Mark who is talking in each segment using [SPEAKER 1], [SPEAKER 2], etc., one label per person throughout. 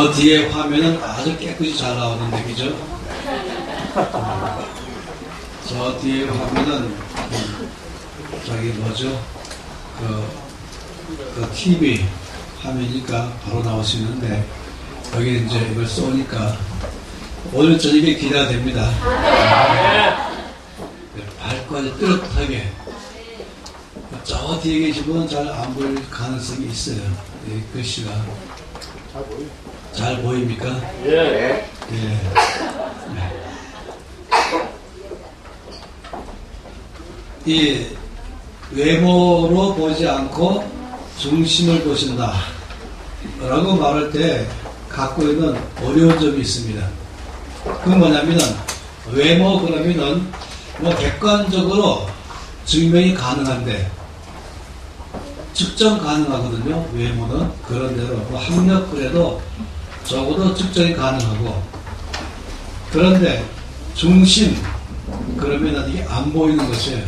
[SPEAKER 1] 저 뒤에 화면은 아주 깨끗이 잘 나오는데, 그죠? 저 뒤에 화면은 저기 뭐죠? 그 TV 화면이니까 바로 나올 수 있는데, 여기 이제 이걸 쏘니까 오늘 저녁에 기대가 됩니다. 발까지 뚜렷하게. 저 뒤에 계신 분은 잘 안 보일 가능성이 있어요. 글씨가. 잘 보입니까? 예. 예. 이 외모로 보지 않고 중심을 보신다 라고 말할 때 갖고 있는 어려운 점이 있습니다. 그건 뭐냐면은 외모 그러면은 뭐 객관적으로 증명이 가능한데 측정 가능하거든요. 외모는 그런대로 뭐 학력 그래도 적어도 측정이 가능하고, 그런데 중심 그러면은 이게 안 보이는 것이에요.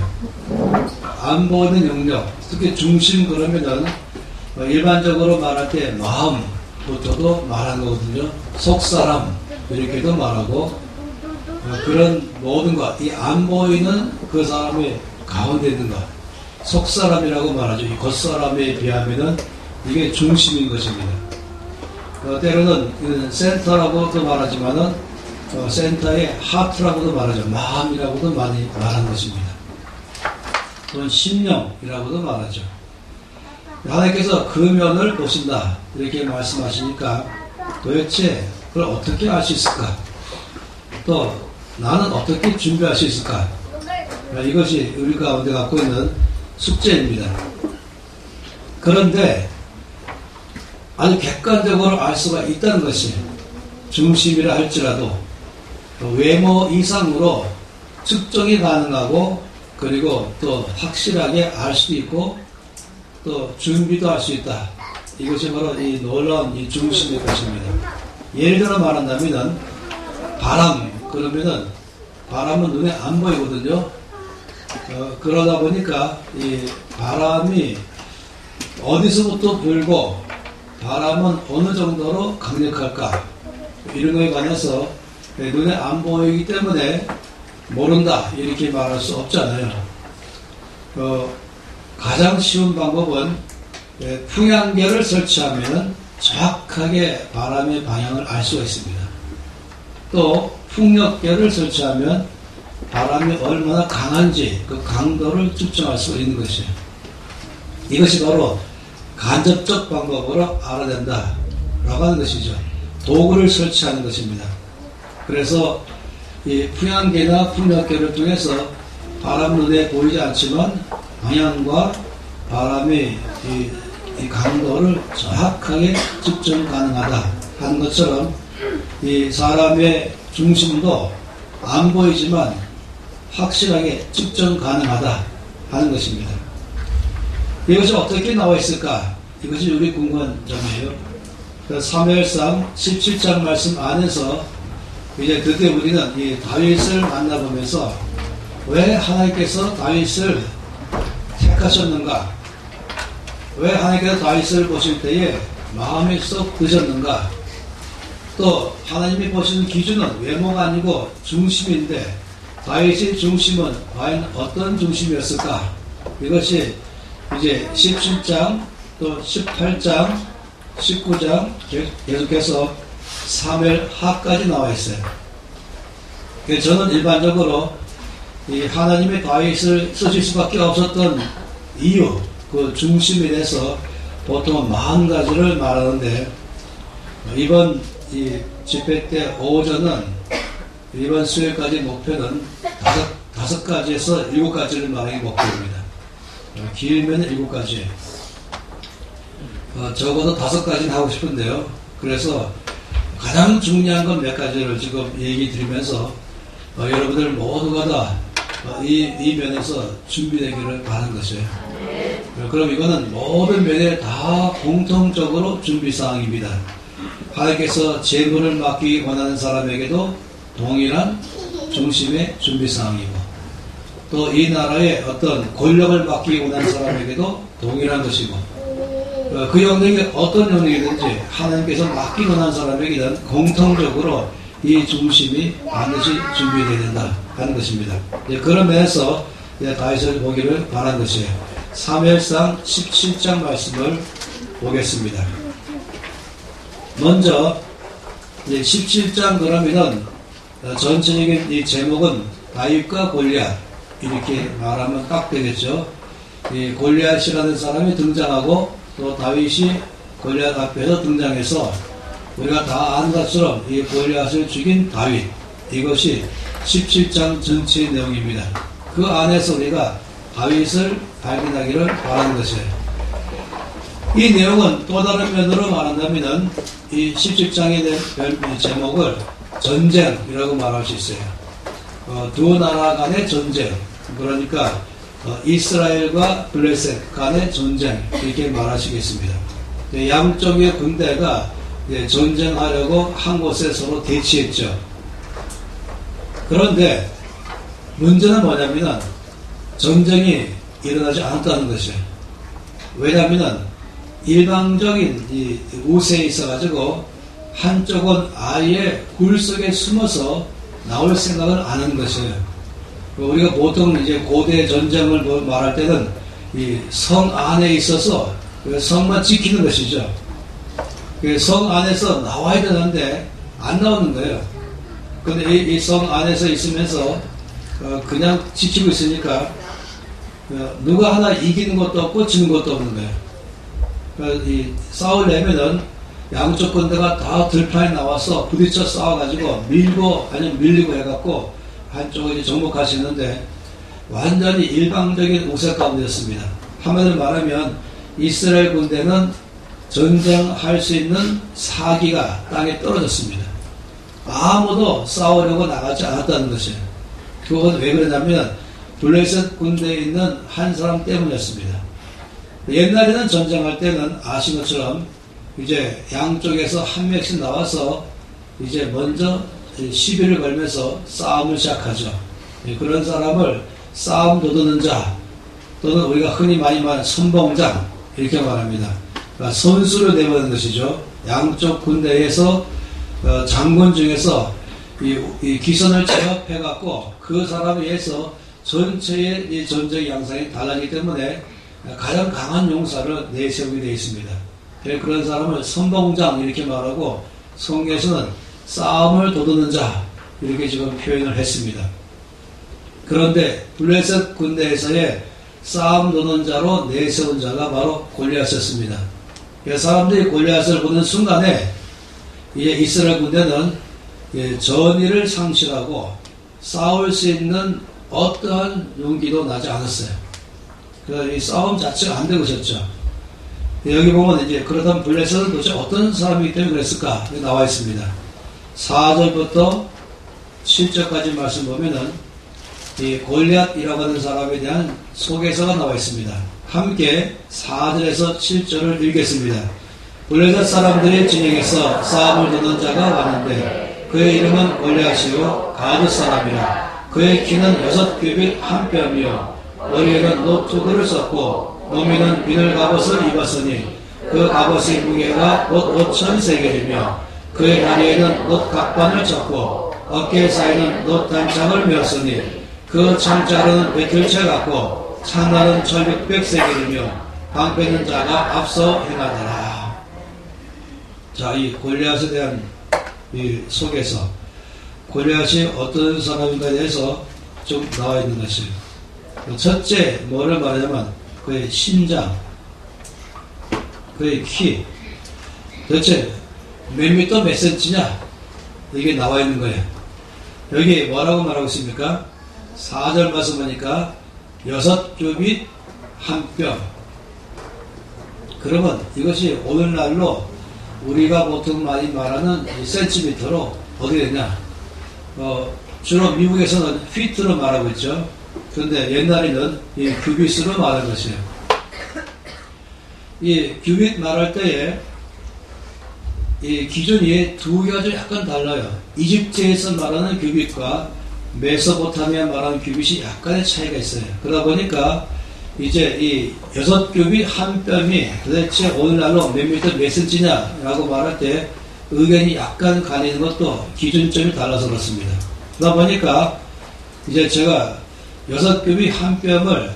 [SPEAKER 1] 안 보이는 영역, 특히 중심 그러면은 뭐 일반적으로 말할 때 마음부터도 말하는 거거든요. 속사람 이렇게도 말하고, 그런 모든 것, 이 안 보이는 그 사람의 가운데 있는 것, 속사람이라고 말하죠. 이 겉사람에 비하면은 이게 중심인 것입니다. 때로는 센터라고도 말하지만은 센터의 하트라고도 말하죠. 마음이라고도 많이 말하는 것입니다. 또는 심령이라고도 말하죠. 하나님께서 그 면을 보신다 이렇게 말씀하시니까 도대체 그걸 어떻게 알 수 있을까? 또 나는 어떻게 준비할 수 있을까? 이것이 우리 가운데 갖고 있는 숙제입니다. 그런데 아주 객관적으로 알 수가 있다는 것이 중심이라 할지라도 외모 이상으로 측정이 가능하고, 그리고 또 확실하게 알 수도 있고 또 준비도 할 수 있다. 이것이 바로 이 놀라운 이 중심의 것입니다. 예를 들어 말한다면 바람 그러면은 바람은 눈에 안 보이거든요. 그러다 보니까 이 바람이 어디서부터 불고 바람은 어느 정도로 강력할까, 이런 거에 관해서 눈에 안 보이기 때문에 모른다 이렇게 말할 수 없잖아요. 가장 쉬운 방법은 풍향계를 설치하면 정확하게 바람의 방향을 알 수가 있습니다. 또 풍력계를 설치하면 바람이 얼마나 강한지 그 강도를 측정할 수 있는 것이에요. 이것이 바로 간접적 방법으로 알아낸다 라고 하는 것이죠. 도구를 설치하는 것입니다. 그래서 이 풍향계나 풍력계를 통해서 바람 눈에 보이지 않지만 방향과 바람의 이 강도를 정확하게 측정 가능하다 하는 것처럼, 이 사람의 중심도 안 보이지만 확실하게 측정 가능하다 하는 것입니다. 이것이 어떻게 나와 있을까? 이것이 우리 궁금한 점이에요. 사무엘상 17장 말씀 안에서 이제 그때 우리는 이 다윗을 만나보면서 왜 하나님께서 다윗을 택하셨는가? 왜 하나님께서 다윗을 보실 때에 마음에 쏙 드셨는가? 또 하나님이 보시는 기준은 외모가 아니고 중심인데 다윗의 중심은 과연 어떤 중심이었을까? 이것이 이제 17장 또 18장 19장 계속해서 사무엘하까지 나와 있어요. 그래서 저는 일반적으로 이 하나님의 다윗을 쓰실 수밖에 없었던 이유, 그 중심에 대해서 보통은 40가지를 말하는데, 이번 이 집회 때 오전은 이번 수요일까지 목표는 다섯 가지에서 7가지를 말하기 목표입니다. 길면 7가지. 적어도 5가지는 하고 싶은데요. 그래서 가장 중요한 건 몇 가지를 지금 얘기 드리면서 여러분들 모두가 다 이 면에서 준비되기를 바라는 것이에요. 그럼 이거는 모든 면에 다 공통적으로 준비사항입니다. 하나님께서 재물을 맡기기 원하는 사람에게도 동일한 중심의 준비사항이고, 또 이 나라에 어떤 권력을 맡기기 원하는 사람에게도 동일한 것이고, 그 영역이 어떤 영역이든지 하나님께서 맡기고 난 사람에게는 공통적으로 이 중심이 반드시 준비되어야 된다 하는 것입니다. 그런 면에서 다윗을 보기를 바란 것이에요. 사무엘상 17장 말씀을 보겠습니다. 먼저 17장 그러면은 전체적인 이 제목은 다윗과 골리앗 이렇게 말하면 딱 되겠죠. 이 골리앗이라는 사람이 등장하고 또 다윗이 골리앗 앞에서 등장해서 우리가 다 아는 것처럼 이 골리앗을 죽인 다윗, 이것이 17장 전체의 내용입니다. 그 안에서 우리가 다윗을 발견하기를 바라는 것이에요. 이 내용은 또 다른 면으로 말한다면 이 17장의 제목을 전쟁이라고 말할 수 있어요. 두 나라 간의 전쟁, 그러니까 이스라엘과 블레셋 간의 전쟁 이렇게 말하시겠습니다. 양쪽의 군대가 전쟁하려고 한 곳에 서로 대치했죠. 그런데 문제는 뭐냐면 전쟁이 일어나지 않았다는 것이에요. 왜냐하면 일방적인 이 우세에 있어가지고 한쪽은 아예 굴 속에 숨어서 나올 생각을 안 하는 것이에요. 우리가 보통 이제 고대 전쟁을 말할 때는 이 성 안에 있어서 성만 지키는 것이죠. 성 안에서 나와야 되는데 안 나오는 거예요. 근데 이 성 안에서 있으면서 그냥 지키고 있으니까 누가 하나 이기는 것도 없고 지는 것도 없는 거예요. 이 싸우려면은 양쪽 군대가 다 들판에 나와서 부딪혀 싸워가지고 밀고 아니면 밀리고 해갖고 한쪽을 이제 정복하시는데 완전히 일방적인 우세 가운데였습니다. 한마디로 말하면 이스라엘 군대는 전쟁할 수 있는 사기가 땅에 떨어졌습니다. 아무도 싸우려고 나가지 않았다는 것이에요. 그건 왜 그러냐면 블레셋 군대에 있는 한 사람 때문이었습니다. 옛날에는 전쟁할 때는 아신 것처럼 이제 양쪽에서 한 명씩 나와서 이제 먼저 시비를 걸면서 싸움을 시작하죠. 그런 사람을 싸움 도두는 자 또는 우리가 흔히 많이 말하는 선봉장 이렇게 말합니다. 그러니까 선수를 내보는 것이죠. 양쪽 군대에서 장군 중에서 이 기선을 제압해 갖고 그 사람에 의해서 전체의 이 전쟁 양상이 달라지기 때문에 가장 강한 용사를 내세우게 되어 있습니다. 그런 사람을 선봉장 이렇게 말하고 성경에서는 싸움을 도두는 자 이렇게 지금 표현을 했습니다. 그런데 블레셋 군대에서의 싸움 도는 자로 내세운 자가 바로 골리앗이었습니다. 사람들이 골리앗을 보는 순간에 이스라엘 군대는 전의를 상실하고 싸울 수 있는 어떠한 용기도 나지 않았어요. 이 싸움 자체가 안 되고 있었죠. 여기 보면 이제 그렇다면 블레셋은 도대체 어떤 사람이기 때문에 그랬을까 나와 있습니다. 4절부터 7절까지 말씀 보면은 이 골리앗이라고 하는 사람에 대한 소개서가 나와 있습니다. 함께 4절에서 7절을 읽겠습니다. 블레셋 사람들이 진영에서 싸움을 도는 자가 왔는데 그의 이름은 골리앗이요 가드 사람이라. 그의 키는 6규빗 한 뼘이요 머리에는 노투구를 썼고 몸에는 비늘 갑옷을 입었으니 그 갑옷의 무게가 곧 5,000세겔이며 그의 다리에는 놋 각반을 쳤고 어깨 사이는 놋 단창을 메었으니 그 창자로는 배틀채 같고 창날은 1,600세겔이며 방패는 자가 앞서 행하더라. 자, 이 골리앗에 대한 이 속에서 골리앗이 어떤 사람인가에 대해서 좀 나와 있는 것이에요. 첫째, 뭐를 말하자면 그의 신장, 그의 키, 도대체 몇 미터 몇 센치냐 이게 나와 있는 거예요. 여기 뭐라고 말하고 있습니까? 4절 말씀하니까 6규빗 한 뼘. 그러면 이것이 오늘날로 우리가 보통 많이 말하는 센티미터로 어떻게 되냐? 주로 미국에서는 피트로 말하고 있죠. 그런데 옛날에는 이 규빗으로 말하는 것이에요. 이 규빗 말할 때에 이 기준이 두 가지 약간 달라요. 이집트에서 말하는 규빗과 메소포타미아 말하는 규빗이 약간의 차이가 있어요. 그러다 보니까 이제 이 6겹이 한 뼘이 도대체 오늘날로 몇 미터 몇 센치냐라고 말할 때 의견이 약간 갈리는 것도 기준점이 달라서 그렇습니다. 그러다 보니까 이제 제가 6겹이 한 뼘을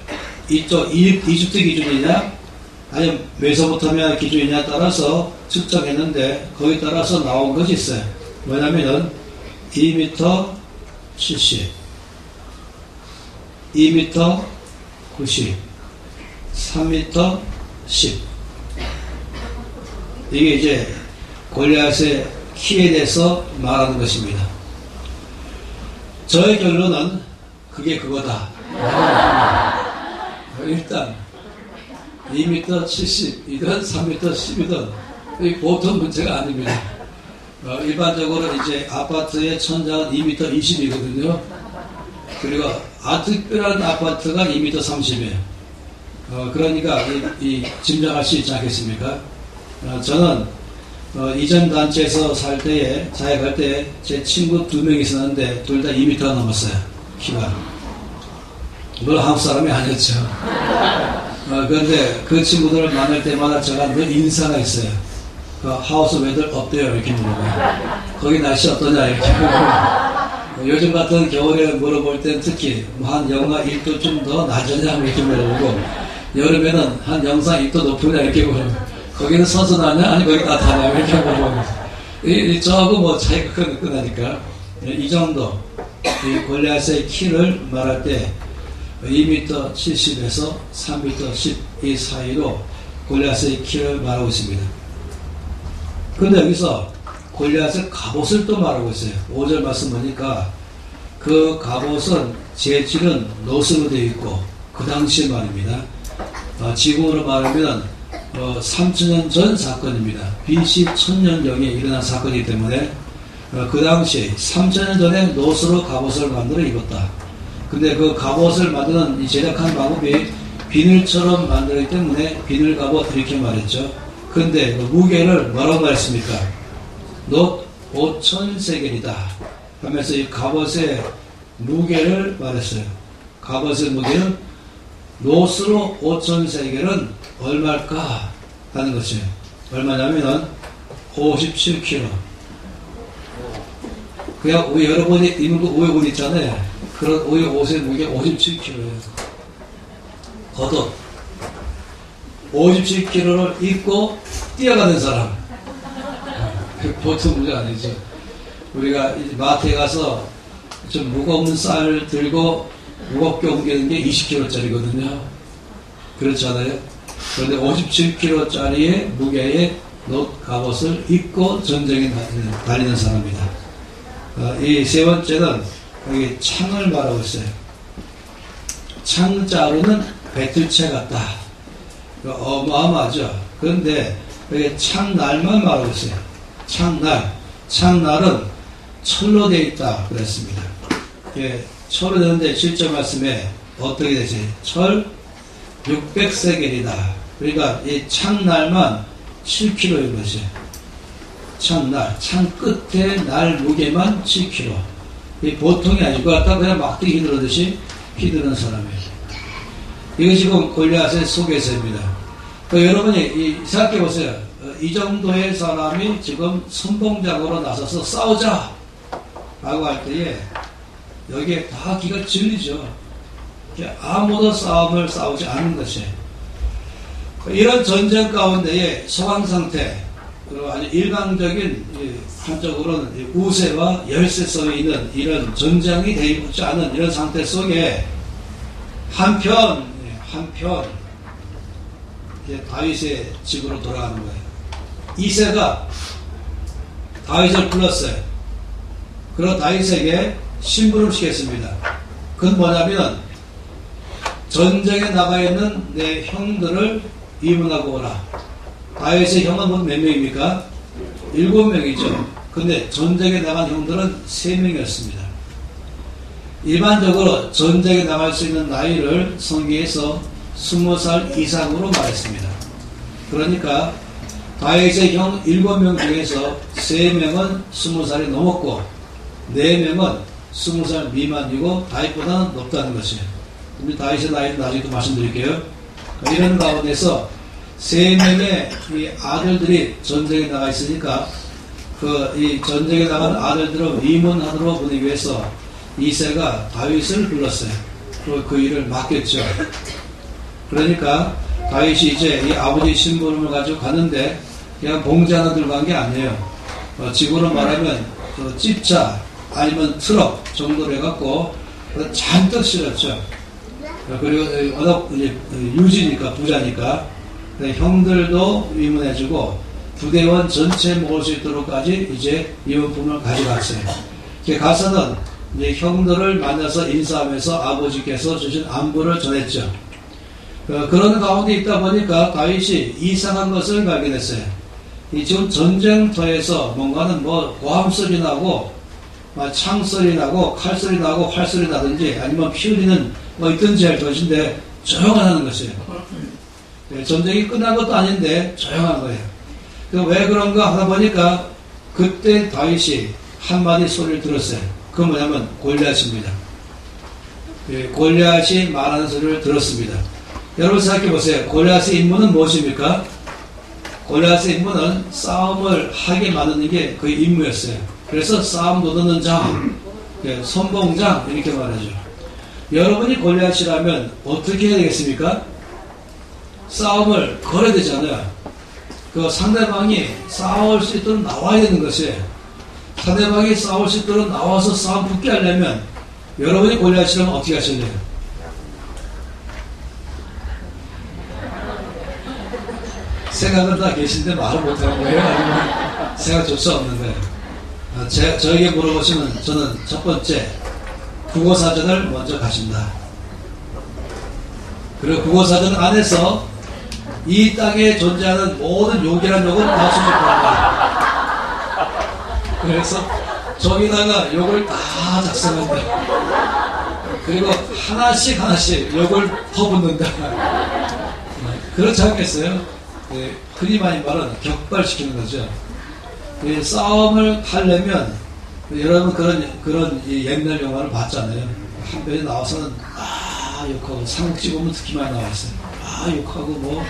[SPEAKER 1] 이쪽 이집트 기준이냐 아니면 메소포타미아 기준이냐에 따라서 측정했는데 거기에 따라서 나온 것이 있어요. 뭐냐면은 2m 70, 2m 90, 3m 10. 이게 이제 골리앗의 키에 대해서 말하는 것입니다. 저의 결론은 그게 그거다. 일단 2m 70이든 3m 10이든 보통 문제가 아닙니다. 일반적으로 이제 아파트의 천장은 2m 20이거든요. 그리고 특별한 아파트가 2m 30이에요. 그러니까 짐작할 수 있지 않겠습니까? 저는 이전 단체에서 살 때에 자격할 때 제 친구 2명이 있었는데 둘 다 2m가 넘었어요. 키가. 물론 한국 사람이 아니었죠. 그런데 그 친구들을 만날 때마다 제가 늘 인사가 있어요. 하우스 웨더 어때요? 이렇게 물어봐요. 거기 날씨 어떠냐? 이렇게 물어보고 요즘 같은 겨울에 물어볼 땐 특히 한 영하 1도 좀 더 낮으냐? 이렇게 물어보고 여름에는 한 영상 1도 높으냐? 이렇게 물어보고 거기는 선선하냐? 아니 거기 따뜻하냐? 이렇게 물어보고 저하고 뭐 차이가 끝나니까 이 정도 이 골리앗의 키를 말할 때 2m 70에서 3m 10 이 사이로 골리앗의 키를 말하고 있습니다. 그런데 여기서 골리앗의 갑옷을 또 말하고 있어요. 5절 말씀 보니까 그 갑옷은 재질은 노스로 되어 있고 그 당시 말입니다. 지금으로 말하면 3000년 전 사건입니다. BC 1000년경에 일어난 사건이기 때문에 그 당시 3000년 전에 노스로 갑옷을 만들어 입었다. 근데 그 갑옷을 만드는 이 제작하는 방법이 비늘처럼 만들기 때문에 비늘 갑옷 이렇게 말했죠. 근데 그 무게를 뭐라고 말했습니까? 놋 5000세겔이다 하면서 이 갑옷의 무게를 말했어요. 갑옷의 무게는 놋으로 5000세겔은 얼마일까 하는 것이에요. 얼마냐면은 57kg. 그냥 우리 여러분이 입는 거 옷 있잖아요. 그런 옷의 무게 57kg예요. 겉옷 57kg를 입고 뛰어가는 사람. 보통 문제 아니죠. 우리가 마트에 가서 좀 무거운 쌀 들고 무겁게 옮기는 게 20kg짜리거든요. 그렇잖아요. 그런데 57kg짜리의 무게의 놋 갑옷을 입고 전쟁에 달리는 사람입니다. 이 세 번째는 여기 창을 말하고 있어요. 창자루는 배틀채 같다. 어마어마하죠. 그런데 여기 창날만 말하고 있어요. 창날은 철로 되어 있다 그랬습니다. 철로 되는데 실제 말씀에 어떻게 되지? 철 600세겔이다. 그러니까 이 창날만 7kg인 것이에요. 창날, 창 끝에 날 무게만 7kg. 이 보통이 아니고 갖다 그냥 막대기 휘두르듯이 휘두르는 사람이에요. 이거 지금 골리앗의 속에서입니다. 여러분이 생각해 보세요. 이 정도의 사람이 지금 선봉장으로 나서서 싸우자 라고 할 때에 여기에 다 기가 질리죠. 아무도 싸움을 싸우지 않는 것이에요. 이런 전쟁 가운데에 소강 상태, 그리고 아주 일방적인 한쪽으로는 우세와 열세 속에 있는 이런 전쟁이 되지 않은 이런 상태 속에 한편 다윗의 집으로 돌아가는 거예요. 이새가 다윗을 불렀어요. 그리고 다윗에게 심부름 시켰습니다. 그건 뭐냐면 전쟁에 나가 있는 내 형들을 이문하고 오라. 다윗의 형은 몇 명입니까? 7명이죠. 근데 전쟁에 나간 형들은 3명이었습니다. 일반적으로 전쟁에 나갈 수 있는 나이를 성경에서 20살 이상으로 말했습니다. 그러니까 다윗의 형 7명 중에서 3명은 20살이 넘었고 4명은 20살 미만이고 다윗보다는 높다는 것이에요. 우리 다윗의 나이는 나중에 또 말씀드릴게요. 이런 가운데서 3명의 이 아들들이 전쟁에 나가 있으니까 이 전쟁에 나간 아들들을 위문하도록 보내기 위해서 이새가 다윗을 불렀어요. 그리고 그 일을 맡겼죠. 그러니까 다윗이 이제 이 아버지 심부름을 가지고 갔는데 그냥 봉지 하나 들고 간 게 아니에요. 지구로 말하면 찝차 아니면 트럭 정도로 해갖고 잔뜩 실었죠. 그리고 워낙 유지니까 부자니까 형들도 위문해주고 부대원 전체 먹을 수 있도록까지 이제 위문품을 가져갔어요. 가서는 이제 형들을 만나서 인사하면서 아버지께서 주신 안부를 전했죠. 그런 가운데 있다 보니까 다윗이 이상한 것을 발견했어요. 지금 전쟁터에서 뭔가는 고함소리 나고 창소리 나고 칼소리 나고 활소리 나든지 아니면 피 흘리는 있든지 할 것인데 조용하다는 것이에요. 전쟁이 끝난 것도 아닌데 조용한 거예요. 왜 그런가 하다 보니까 그때 다윗이 한마디 소리를 들었어요. 그건 뭐냐면 골리앗입니다. 골리앗이 말하는 소리를 들었습니다. 여러분 생각해 보세요. 골리앗의 임무는 무엇입니까? 골리앗의 임무는 싸움을 하게 만드는 게 그 임무였어요. 그래서 싸움 도드는 장, 선봉장 이렇게 말하죠. 여러분이 골리앗이라면 어떻게 해야 되겠습니까? 싸움을 걸어야 되잖아요. 그 상대방이 싸울 수 있도록 나와야 되는 것이에요. 상대방이 싸울 수 있도록 나와서 싸움 붙게 하려면 여러분이 골리앗이라면 어떻게 하실래요? 생각은 다 계신데 말을 못하는 거예요? 아니면 생각조차 없는 거예요? 저에게 물어보시면 저는 첫 번째 국어사전을 먼저 가신다. 그리고 국어사전 안에서 이 땅에 존재하는 모든 욕이란 욕은 다 수집한다. 그래서 저기다가 욕을 다 작성한다. 그리고 하나씩 욕을 퍼붓는다. 그렇지 않겠어요? 흔히 많이 말하는 격발시키는 거죠. 싸움을 하려면 여러분 그런 옛날 영화를 봤잖아요. 한 편에 나와서는 욕하고 상극 보면 특히 많이 나와있어요. 욕하고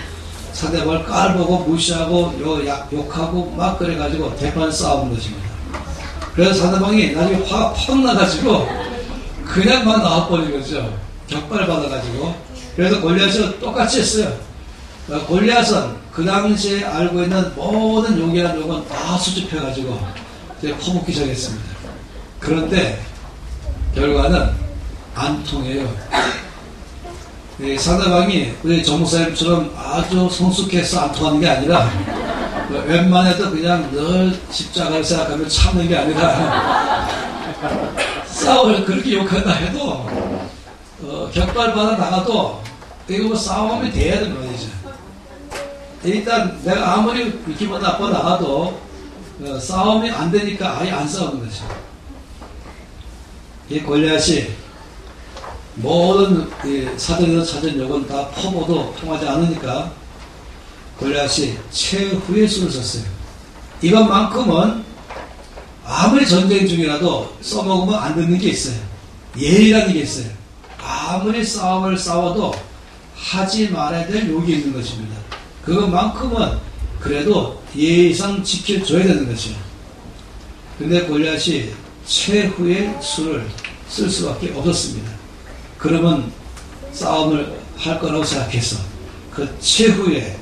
[SPEAKER 1] 상대방을 깔보고 무시하고 욕하고 막 그래가지고 대판 싸우는 것입니다. 그래서 상대방이 나중에 화가 팍 나가지고 그냥 막 나와버린 거죠. 격발 받아가지고. 그래서 골리앗이 똑같이 했어요. 골리앗은 그 당시에 알고 있는 모든 욕이란 욕은 다 수집해가지고 이제 퍼붓기 시작했습니다. 그런데 결과는 안 통해요. 상대방이 우리 정목사님처럼 아주 성숙해서 안 통하는 게 아니라 웬만해도 그냥 늘 십자가를 생각하며 참는 게 아니라 싸움을 그렇게 욕한다 해도 격발받아 나가도 이거 싸움이 돼야 되는 거죠. 일단 내가 아무리 기분 나빠 나가도 싸움이 안 되니까 아예 안 싸우는 거죠. 이 골리앗이 모든 사전에서 찾은 욕은 다 퍼보도 통하지 않으니까 골리앗이 최후의 수를 썼어요. 이것만큼은 아무리 전쟁 중이라도 써먹으면 안 되는 게 있어요. 예의라는 게 있어요. 아무리 싸움을 싸워도 하지 말아야 될 욕이 있는 것입니다. 그것만큼은 그래도 예의상 지켜줘야 되는 것이에요. 근데 골리앗이 최후의 수를 쓸 수밖에 없었습니다. 그러면 싸움을 할 거라고 생각해서 그 최후에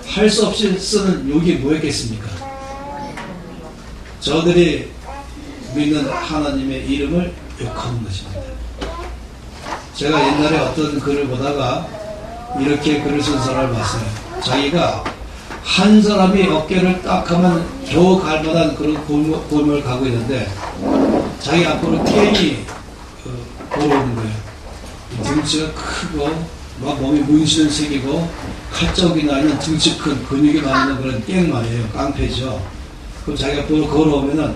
[SPEAKER 1] 할 수 없이 쓰는 욕이 뭐였겠습니까? 저들이 믿는 하나님의 이름을 욕하는 것입니다. 제가 옛날에 어떤 글을 보다가 이렇게 글을 쓴 사람을 봤어요. 자기가 한 사람이 어깨를 딱 하면 겨우 갈 만한 그런 골목을 가고 있는데 자기 앞으로 깽이 걸어오는 거예요. 등치가 크고 막 몸에 문신을 새기고 칼적이나 아니면 등치 큰 근육이 많은 그런 깽 말이에요. 깡패죠. 그럼 자기가 앞으로 걸어오면은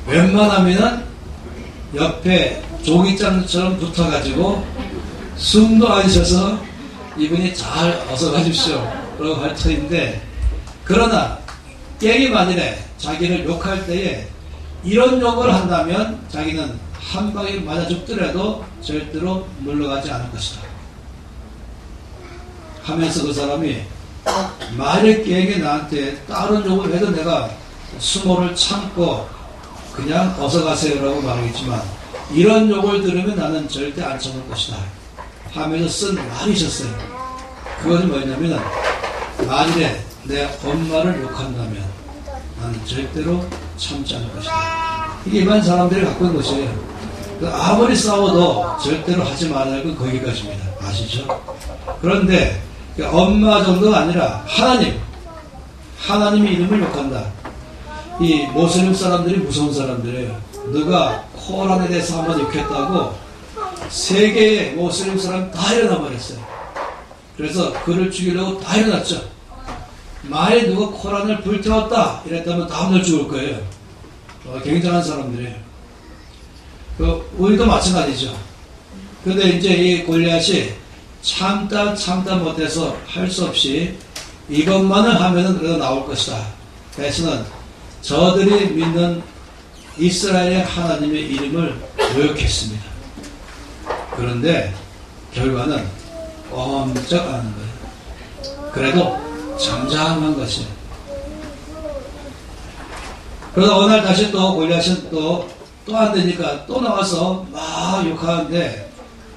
[SPEAKER 1] 웬만하면은 옆에 종이장처럼 붙어가지고 숨도 안 쉬어서 이분이 잘 어서 가십시오 라고 할 터인데, 그러나 깽이 만일에 자기를 욕할 때에 이런 욕을 한다면 자기는 한 방에 맞아 죽더라도 절대로 물러가지 않을 것이다 하면서 그 사람이 만약에 나한테 다른 욕을 해도 내가 수모를 참고 그냥 어서 가세요라고 말하겠지만 이런 욕을 들으면 나는 절대 안 참을 것이다 하면서 쓴 말이 있었어요. 그것은 뭐냐면 만일에 내 엄마를 욕한다면 나는 절대로 참지 않을 것이다. 이게 일반 사람들이 갖고 있는 것이에요. 아무리 싸워도 절대로 하지 말아야 할 건 거기까지입니다. 아시죠? 그런데 엄마 정도가 아니라 하나님의 이름을 욕한다. 이 모슬림 사람들이 무서운 사람들이에요. 너가 코란에 대해서 한번 욕했다고 세계의 모슬림 사람 다 일어나 버렸어요. 그래서 그를 죽이려고 다 일어났죠. 만약에 누가 코란을 불태웠다 이랬다면 다음날 죽을 거예요. 굉장한 사람들이에요. 우리도 마찬가지죠. 그런데 이제 이 골리앗이 참다 못해서 할 수 없이 이것만을 하면은 그래도 나올 것이다. 그래서는 저들이 믿는 이스라엘의 하나님의 이름을 모욕했습니다. 그런데 결과는 꼼짝 않은 거예요. 그래도 잠잠한 것이에요. 그러다 어느 날 다시 또 골리앗은 또 안 되니까 또 나와서 막 욕하는데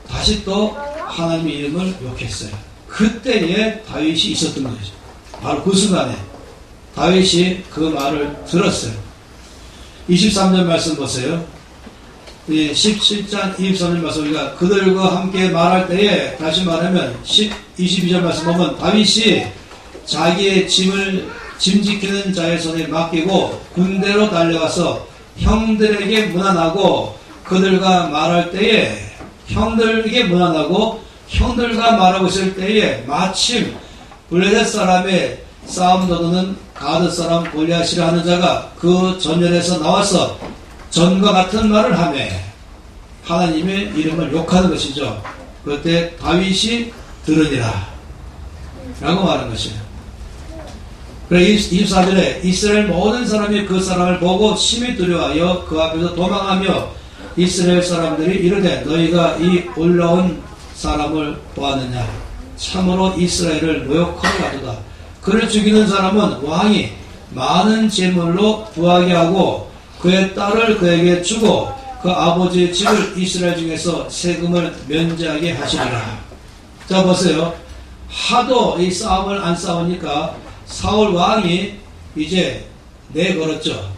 [SPEAKER 1] 다시 또 하나님의 이름을 욕했어요. 그때에 다윗이 있었던 거죠. 바로 그 순간에 다윗이 그 말을 들었어요. 23절 말씀 보세요. 17장 23절 말씀 우리가 그들과 함께 말할 때에 다시 말하면 22절 말씀 보면 다윗이 자기의 짐 지키는 자의 손에 맡기고 군대로 달려가서 형들에게 문안하고 그들과 말할 때에 형들과 말하고 있을 때에 마침 블레셋 사람의 싸움 도두는 가드 사람 골리앗이라 하는 자가 그 전열에서 나와서 전과 같은 말을 하며 하나님의 이름을 욕하는 것이죠. 그때 다윗이 들으니라 라고 말하는 것이에요. 그래 24절에 이스라엘 모든 사람이 그 사람을 보고 심히 두려워하여 그 앞에서 도망하며 이스라엘 사람들이 이르되 너희가 이 올라온 사람을 보았느냐 참으로 이스라엘을 모욕하고 가도다. 그를 죽이는 사람은 왕이 많은 재물로 부하게 하고 그의 딸을 그에게 주고 그 아버지의 집을 이스라엘 중에서 세금을 면제하게 하시리라. 자 보세요. 하도 이 싸움을 안 싸우니까 사울 왕이 이제 내걸었죠.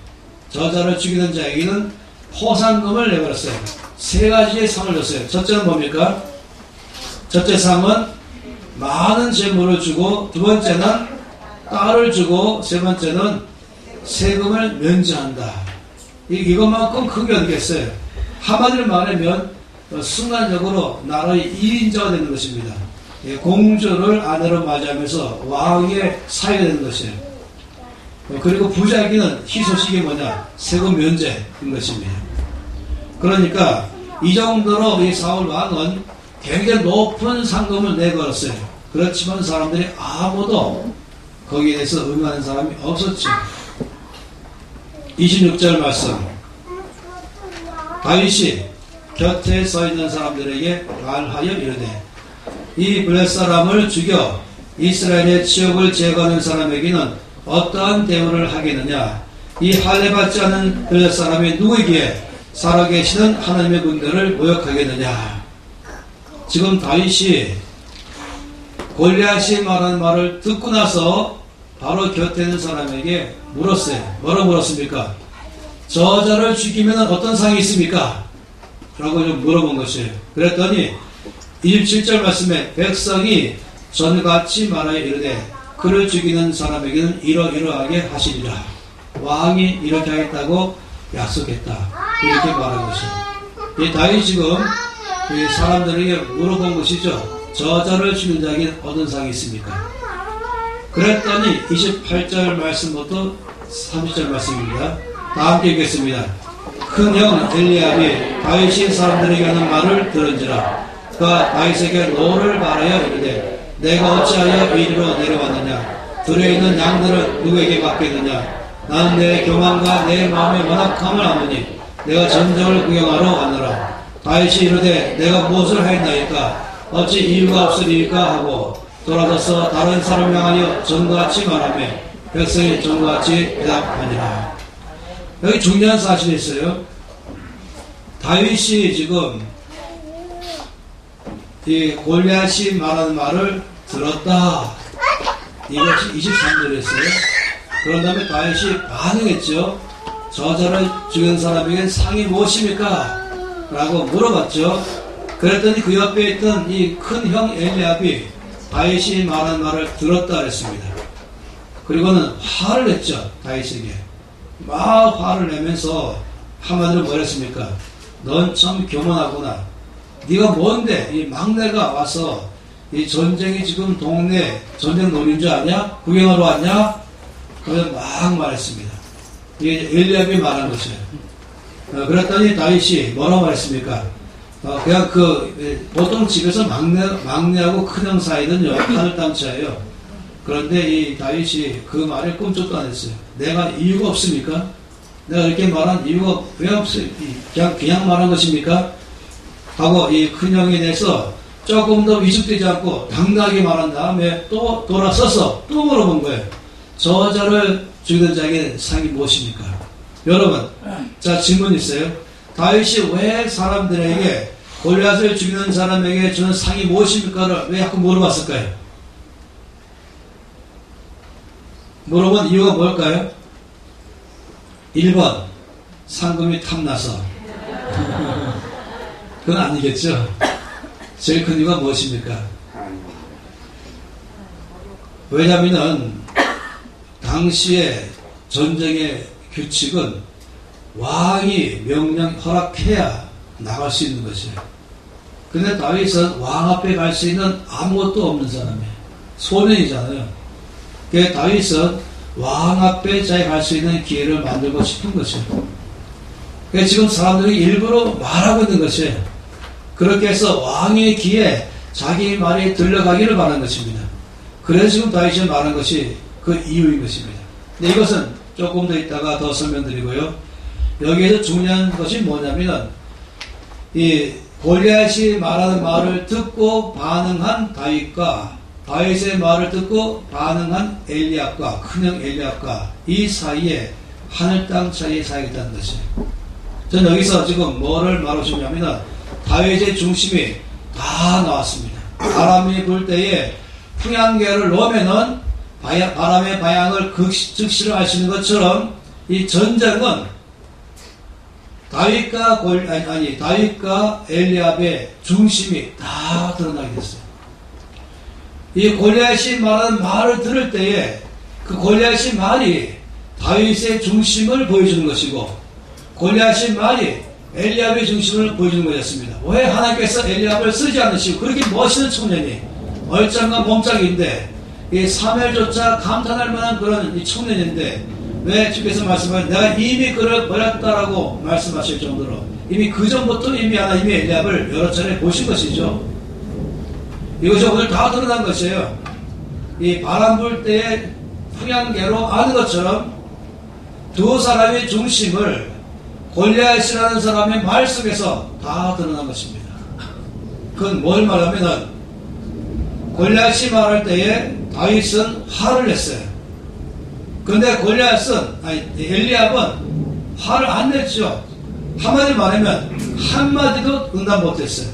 [SPEAKER 1] 저자를 죽이는 자에게는 포상금을 내걸었어요. 세 가지의 상을 줬어요. 첫째는 뭡니까? 첫째 상은 많은 재물을 주고 두 번째는 딸을 주고 세 번째는 세금을 면제한다. 이것만큼 큰 게 어디겠어요? 한마디로 말하면 순간적으로 나라의 1인자가 되는 것입니다. 공주를 아내로 맞이하면서 왕의 사위가 되는 것이에요. 그리고 부자에게는 희소식이 뭐냐? 세금 면제인 것입니다. 그러니까 이 정도로 이 사울 왕은 굉장히 높은 상금을 내걸었어요. 그렇지만 사람들이 아무도 거기에 대해서 응하는 사람이 없었죠. 26절 말씀. 다윗이 곁에 서 있는 사람들에게 말하여 이르되 이 블레셋 사람을 죽여 이스라엘의 지역을 제거하는 사람에게는 어떠한 대우를 하겠느냐? 이 할례받지 않은 블레셋 사람이 누구이기에 살아계시는 하나님의 군대를 모욕하겠느냐? 지금 다윗이 골리앗이 말하는 말을 듣고 나서 바로 곁에 있는 사람에게 물었어요. 뭐라고 물었습니까? 저자를 죽이면 어떤 상이 있습니까? 라고 좀 물어본 것이에요. 그랬더니 27절 말씀에 백성이 전같이 말하여 이르되 그를 죽이는 사람에게는 이러이러하게 하시리라. 왕이 이렇게 하겠다고 약속했다. 이렇게 말한 것이에요. 이 다윗이 지금 이 사람들에게 물어본 것이죠. 저자를 죽이는 자에게 어떤 상이 있습니까? 그랬더니 28절 말씀부터 30절 말씀입니다. 다 함께 읽겠습니다. 큰형 엘리압이 다윗이 사람들에게 하는 말을 들은지라. 그가 다윗에게 노를 말하여 이르되 내가 어찌하여 이리로 내려왔느냐? 들에 있는 양들을 누구에게 맡겠느냐? 나는 내 교만과 내 마음의 완악함을 아노니 내가 전쟁을 구경하러 왔노라. 다윗이 이르되 내가 무엇을 하였나이까 어찌 이유가 없으리까 하고 돌아서서 다른 사람 향하여 전같이 말하며 백성이 전같이 대답하니라. 여기 중요한 사실이 있어요. 다윗이 지금 이 골리앗이 말하는 말을 들었다. 이것이 23절이었어요. 그런 다음에 다윗이 반응했죠. 저자를 죽인 사람에게 상이 무엇입니까? 라고 물어봤죠. 그랬더니 그 옆에 있던 이 큰 형 엘리압이 다윗이 말하는 말을 들었다 그랬습니다. 그리고는 화를 냈죠. 다윗에게 막 화를 내면서 한마디로 뭐랬습니까? 넌 참 교만하구나. 네가 뭔데 이 막내가 와서 이 전쟁이 지금 동네 전쟁 놀인 줄 아냐? 구경하러 왔냐? 그래서 막 말했습니다. 이게 엘리압이 말한 것이에요. 그랬더니 다윗이 뭐라고 말했습니까? 그냥 보통 집에서 막내하고 큰형 사이는요, 하늘 땅 차예요. 그런데 이 다윗이 그 말에 꿈쩍도 안 했어요. 내가 이유가 없습니까? 내가 이렇게 말한 이유가 왜 없어요? 그냥 말한 것입니까? 하고 이 큰형에 대해서 조금 더 위축되지 않고 당당하게 말한 다음에 또 돌아서서 또 물어본 거예요. 저자를 죽이는 자에게 상이 무엇입니까? 여러분, 자 질문 있어요. 다윗이 왜 사람들에게 골리앗을 죽이는 사람에게 주는 상이 무엇입니까를 왜 자꾸 물어봤을까요? 물어본 이유가 뭘까요? 1번 상금이 탐나서. 그건 아니겠죠. 제일 큰 이유가 무엇입니까? 왜냐하면 당시의 전쟁의 규칙은 왕이 명령 허락해야 나갈 수 있는 것이에요. 근데 다윗은 왕 앞에 갈 수 있는 아무것도 없는 사람이에요. 소년이잖아요. 그래서 다윗은 왕 앞에 자기 갈 수 있는 기회를 만들고 싶은 것이에요. 그래서 지금 사람들이 일부러 말하고 있는 것이에요. 그렇게 해서 왕의 귀에 자기 말이 들려가기를 바라는 것입니다. 그래서 지금 다윗이 말한 것이 그 이유인 것입니다. 근데 이것은 조금 더 있다가 더 설명드리고요. 여기에서 중요한 것이 뭐냐면 이 골리앗이 말하는 말을 듣고 반응한 다윗과 다윗의 말을 듣고 반응한 엘리압과 큰형 엘리압과 이 사이에 하늘 땅 차이의 사이가 있다는 것이에요. 저는 여기서 지금 뭐를 말하고 싶냐면 다윗의 중심이 다 나왔습니다. 바람이 불 때에 풍향계를 놓으면은 바람의 방향을 즉시로 알 수 있는 것처럼 이 전쟁은 다윗과 엘리압의 중심이 다 드러나게 됐어요. 이 골리앗이 말하는 말을 들을 때에 그 골리앗의 말이 다윗의 중심을 보여주는 것이고 골리앗의 말이 엘리압의 중심을 보여주는 것이었습니다. 왜 하나님께서 엘리압을 쓰지 않으시고 그렇게 멋있는 청년이 얼짱과 몸짱인데 이 사무엘조차 감탄할 만한 그런 이 청년인데 왜 주께서 말씀하신 내가 이미 그를 버렸다라고 말씀하실 정도로 이미 그 전부터 이미 하나님이 엘리압을 여러 차례 보신 것이죠. 이것이 오늘 다 드러난 것이에요. 이 바람 불 때에 풍향계로 아는 것처럼 두 사람의 중심을 골리앗이라는 사람의 말 속에서 다 드러난 것입니다. 그건 뭘 말하면은 골리앗이 말할 때에 다윗은 화를 냈어요. 그런데 엘리압은 화를 안 냈죠. 한마디로 말하면 한마디도 응답 못했어요.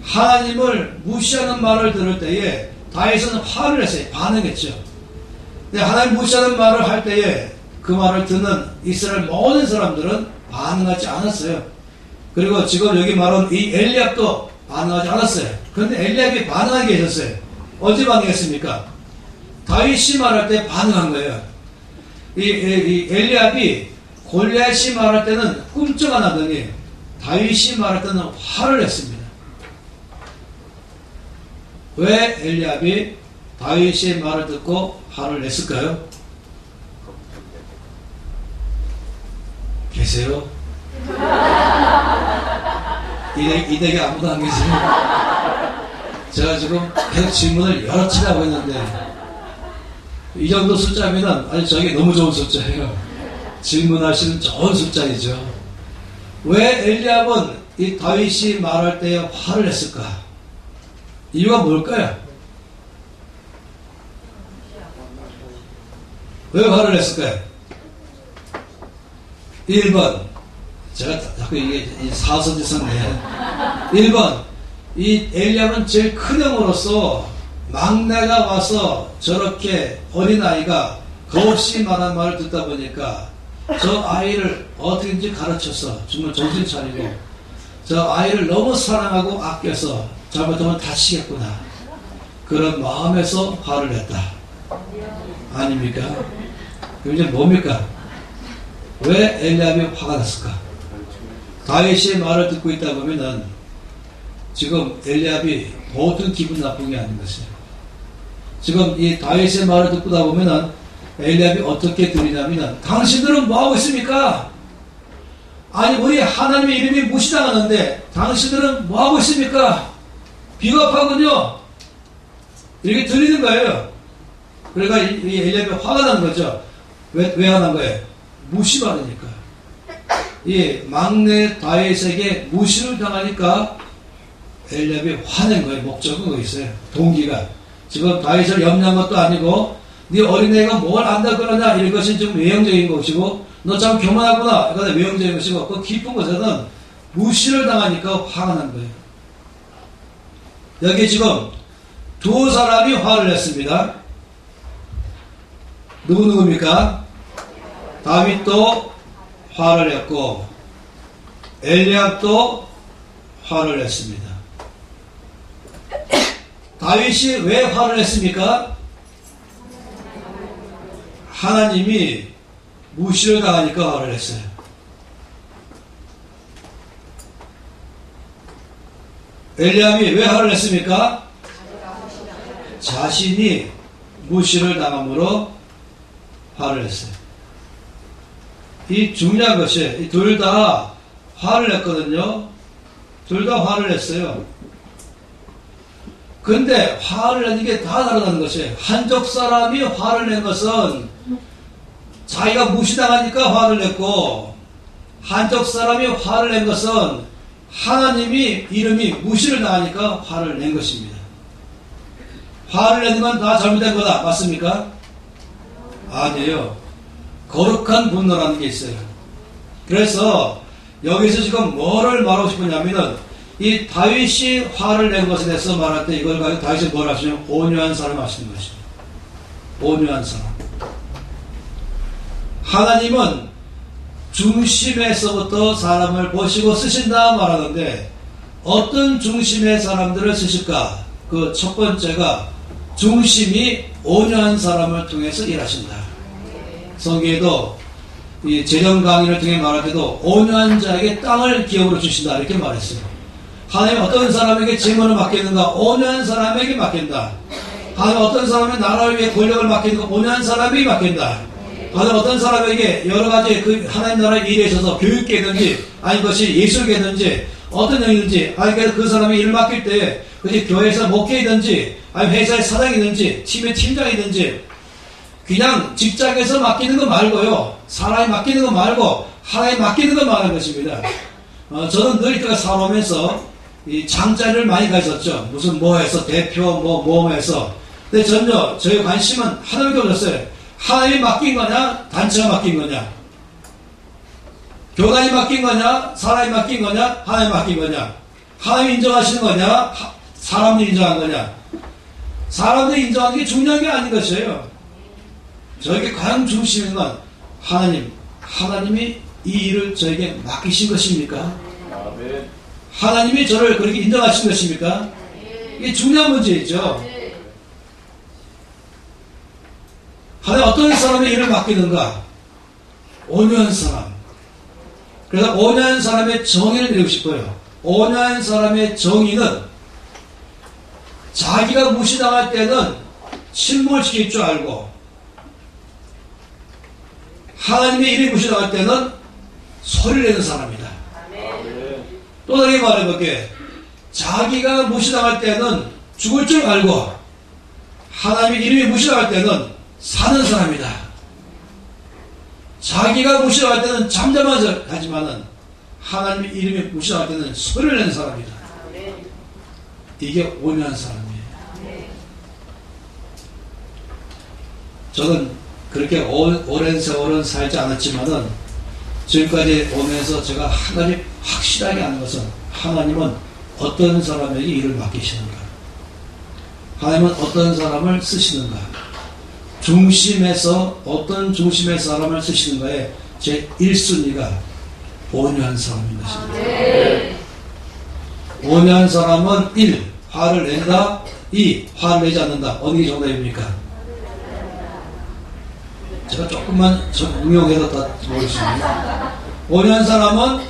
[SPEAKER 1] 하나님을 무시하는 말을 들을 때에 다윗은 화를 냈어요. 반응했죠. 근데 하나님 무시하는 말을 할 때에 그 말을 듣는 이스라엘 모든 사람들은 반응하지 않았어요. 그리고 지금 여기 말한 이 엘리압도 반응하지 않았어요. 그런데 엘리압이 반응하게 해줬어요. 언제 반응했습니까? 다윗이 말할 때 반응한 거예요. 이 엘리압이 골리앗이 말할 때는 꿈쩍 안 하더니 다윗이 말할 때는 화를 냈습니다. 왜 엘리압이 다윗의 말을 듣고 화를 냈을까요? 계세요? 이 댁에 아무도 안 계세요? 제가 지금 계속 질문을 여러 차례 하고 있는데 이 정도 숫자면은, 아니, 저게 너무 좋은 숫자예요. 질문하시는 좋은 숫자이죠. 왜 엘리압은 이 다윗이 말할 때 화를 냈을까? 이유가 뭘까요? 왜 화를 냈을까요? 1번, 제가 자꾸 이게 사서지선네. 1번, 이 엘리압은 제일 큰 형으로서 막내가 와서 저렇게 어린아이가 겁없이 말한 말을 듣다 보니까 저 아이를 어떻게든지 가르쳐서 정말 정신 차리고 저 아이를 너무 사랑하고 아껴서 잘못하면 다치겠구나. 그런 마음에서 화를 냈다. 아닙니까? 그럼 이제 뭡니까? 왜 엘리압이 화가 났을까? 다윗의 말을 듣고 있다 보면은 지금 엘리압이 모든 기분 나쁜 게 아닌 것이에요. 지금 이 다윗의 말을 듣고다 보면은 엘리압이 어떻게 들리냐면은 당신들은 뭐하고 있습니까? 아니 우리 하나님의 이름이 무시당하는데 당신들은 뭐하고 있습니까? 비겁하군요. 이렇게 들리는 거예요. 그러니까 이 엘리압이 화가 나는 거죠. 왜 화난 거예요? 무시받으니까. 이 막내 다윗에게 무시를 당하니까 엘리압이 화낸 거예요. 목적은 거기 있어요. 동기가. 지금 다윗을 염려한 것도 아니고 네 어린애가 뭘 안다 그러냐 이런 것이 좀 외형적인 것이고 너 참 교만하구나 이건 외형적인 것이고 그 깊은 것에는 무시를 당하니까 화가 난 거예요. 여기 지금 두 사람이 화를 냈습니다. 누구입니까? 다윗도 화를 냈고 엘리압도 화를 냈습니다. 다윗이 왜 화를 냈습니까? 하나님이 무시를 당하니까 화를 냈어요. 엘리압이 왜 화를 냈습니까? 자신이 무시를 당함으로 화를 냈어요. 이 중요한 것이 둘 다 화를 냈거든요. 둘 다 화를 냈어요. 근데 화를 내는 게 다 다르다는 것이에요. 한쪽 사람이 화를 낸 것은 자기가 무시당하니까 화를 냈고 한쪽 사람이 화를 낸 것은 하나님이 이름이 무시를 당하니까 화를 낸 것입니다. 화를 내는 건 다 잘못된 거다. 맞습니까? 아니에요. 거룩한 분노라는 게 있어요. 그래서 여기서 지금 뭐를 말하고 싶으냐면은 이 다윗이 화를 낸 것에 대해서 말할 때 이걸 가지고 다윗이 뭘 하시냐면 온유한 사람 하시는 것입니다. 온유한 사람. 하나님은 중심에서부터 사람을 보시고 쓰신다 말하는데 어떤 중심의 사람들을 쓰실까? 그 첫 번째가 중심이 온유한 사람을 통해서 일하신다. 성경에도 이 재정 강의를 통해 말할 때도 온유한 자에게 땅을 기업으로 주신다 이렇게 말했어요. 하나님 어떤 사람에게 재물을 맡기는가? 온유한 사람에게 맡긴다. 하나님 어떤 사람의 나라를 위해 권력을 맡기는가? 온유한 사람에게 맡긴다. 하나님 어떤 사람에게 여러 가지 그 하나님 나라의 일에 있어서 교육계든지 아니 그것이 예술계든지 어떤 영이든지 아니 그 사람의 일을 맡길 때 그것이 교회에서 목회이든지 아니 회사의 사장이든지 팀의 팀장이든지 그냥 직장에서 맡기는 거 말고요. 사람이 맡기는 거 말고 하나님 맡기는 거 말하는 것입니다. 저는 늘 이때가 살아오면서 이 장자리를 많이 가졌죠. 무슨 뭐 해서 대표 뭐 해서. 근데 전혀 저희 관심은 하나님께 없었어요. 하나님이 맡긴 거냐 단체가 맡긴 거냐 교단이 맡긴 거냐 사람이 맡긴 거냐 하나님이 맡긴 거냐 하나님이 인정하시는 거냐 사람들이 인정한 거냐. 사람들이 인정하는 게 중요한 게 아닌 것이에요. 저에게 가장 중심인 건 하나님이 이 일을 저에게 맡기신 것입니까? 하나님이 저를 그렇게 인정하신 것입니까? 이게 중요한 문제이죠. 하나님 어떤 사람의 일을 맡기는가? 온유한 사람. 그래서 온유한 사람의 정의를 내리고 싶어요. 온유한 사람의 정의는 자기가 무시당할 때는 침묵을 지킬 줄 알고 하나님의 일이 무시당할 때는 소리를 내는 사람이다. 또 다르게 말해볼게. 자기가 무시당할 때는 죽을 줄 알고 하나님의 이름이 무시당할 때는 사는 사람이다. 자기가 무시할 때는 잠잠하지만은 하나님의 이름이 무시할 때는 소리를 내는 사람이다. 이게 온유한 사람이에요. 저는 그렇게 오랜 세월은 살지 않았지만은 지금까지 오면서 제가 한 가지 확실하게 아는 것은 하나님은 어떤 사람에게 일을 맡기시는가, 하나님은 어떤 사람을 쓰시는가, 중심에서 어떤 중심의 사람을 쓰시는가에 제 1순위가 온유한 사람인 것입니다. 온유한 사람은 1. 화를 낸다. 2. 화를 내지 않는다. 어느 게 정답입니까? 제가 조금만 응용해서 다 보겠습니다. 온유한 사람은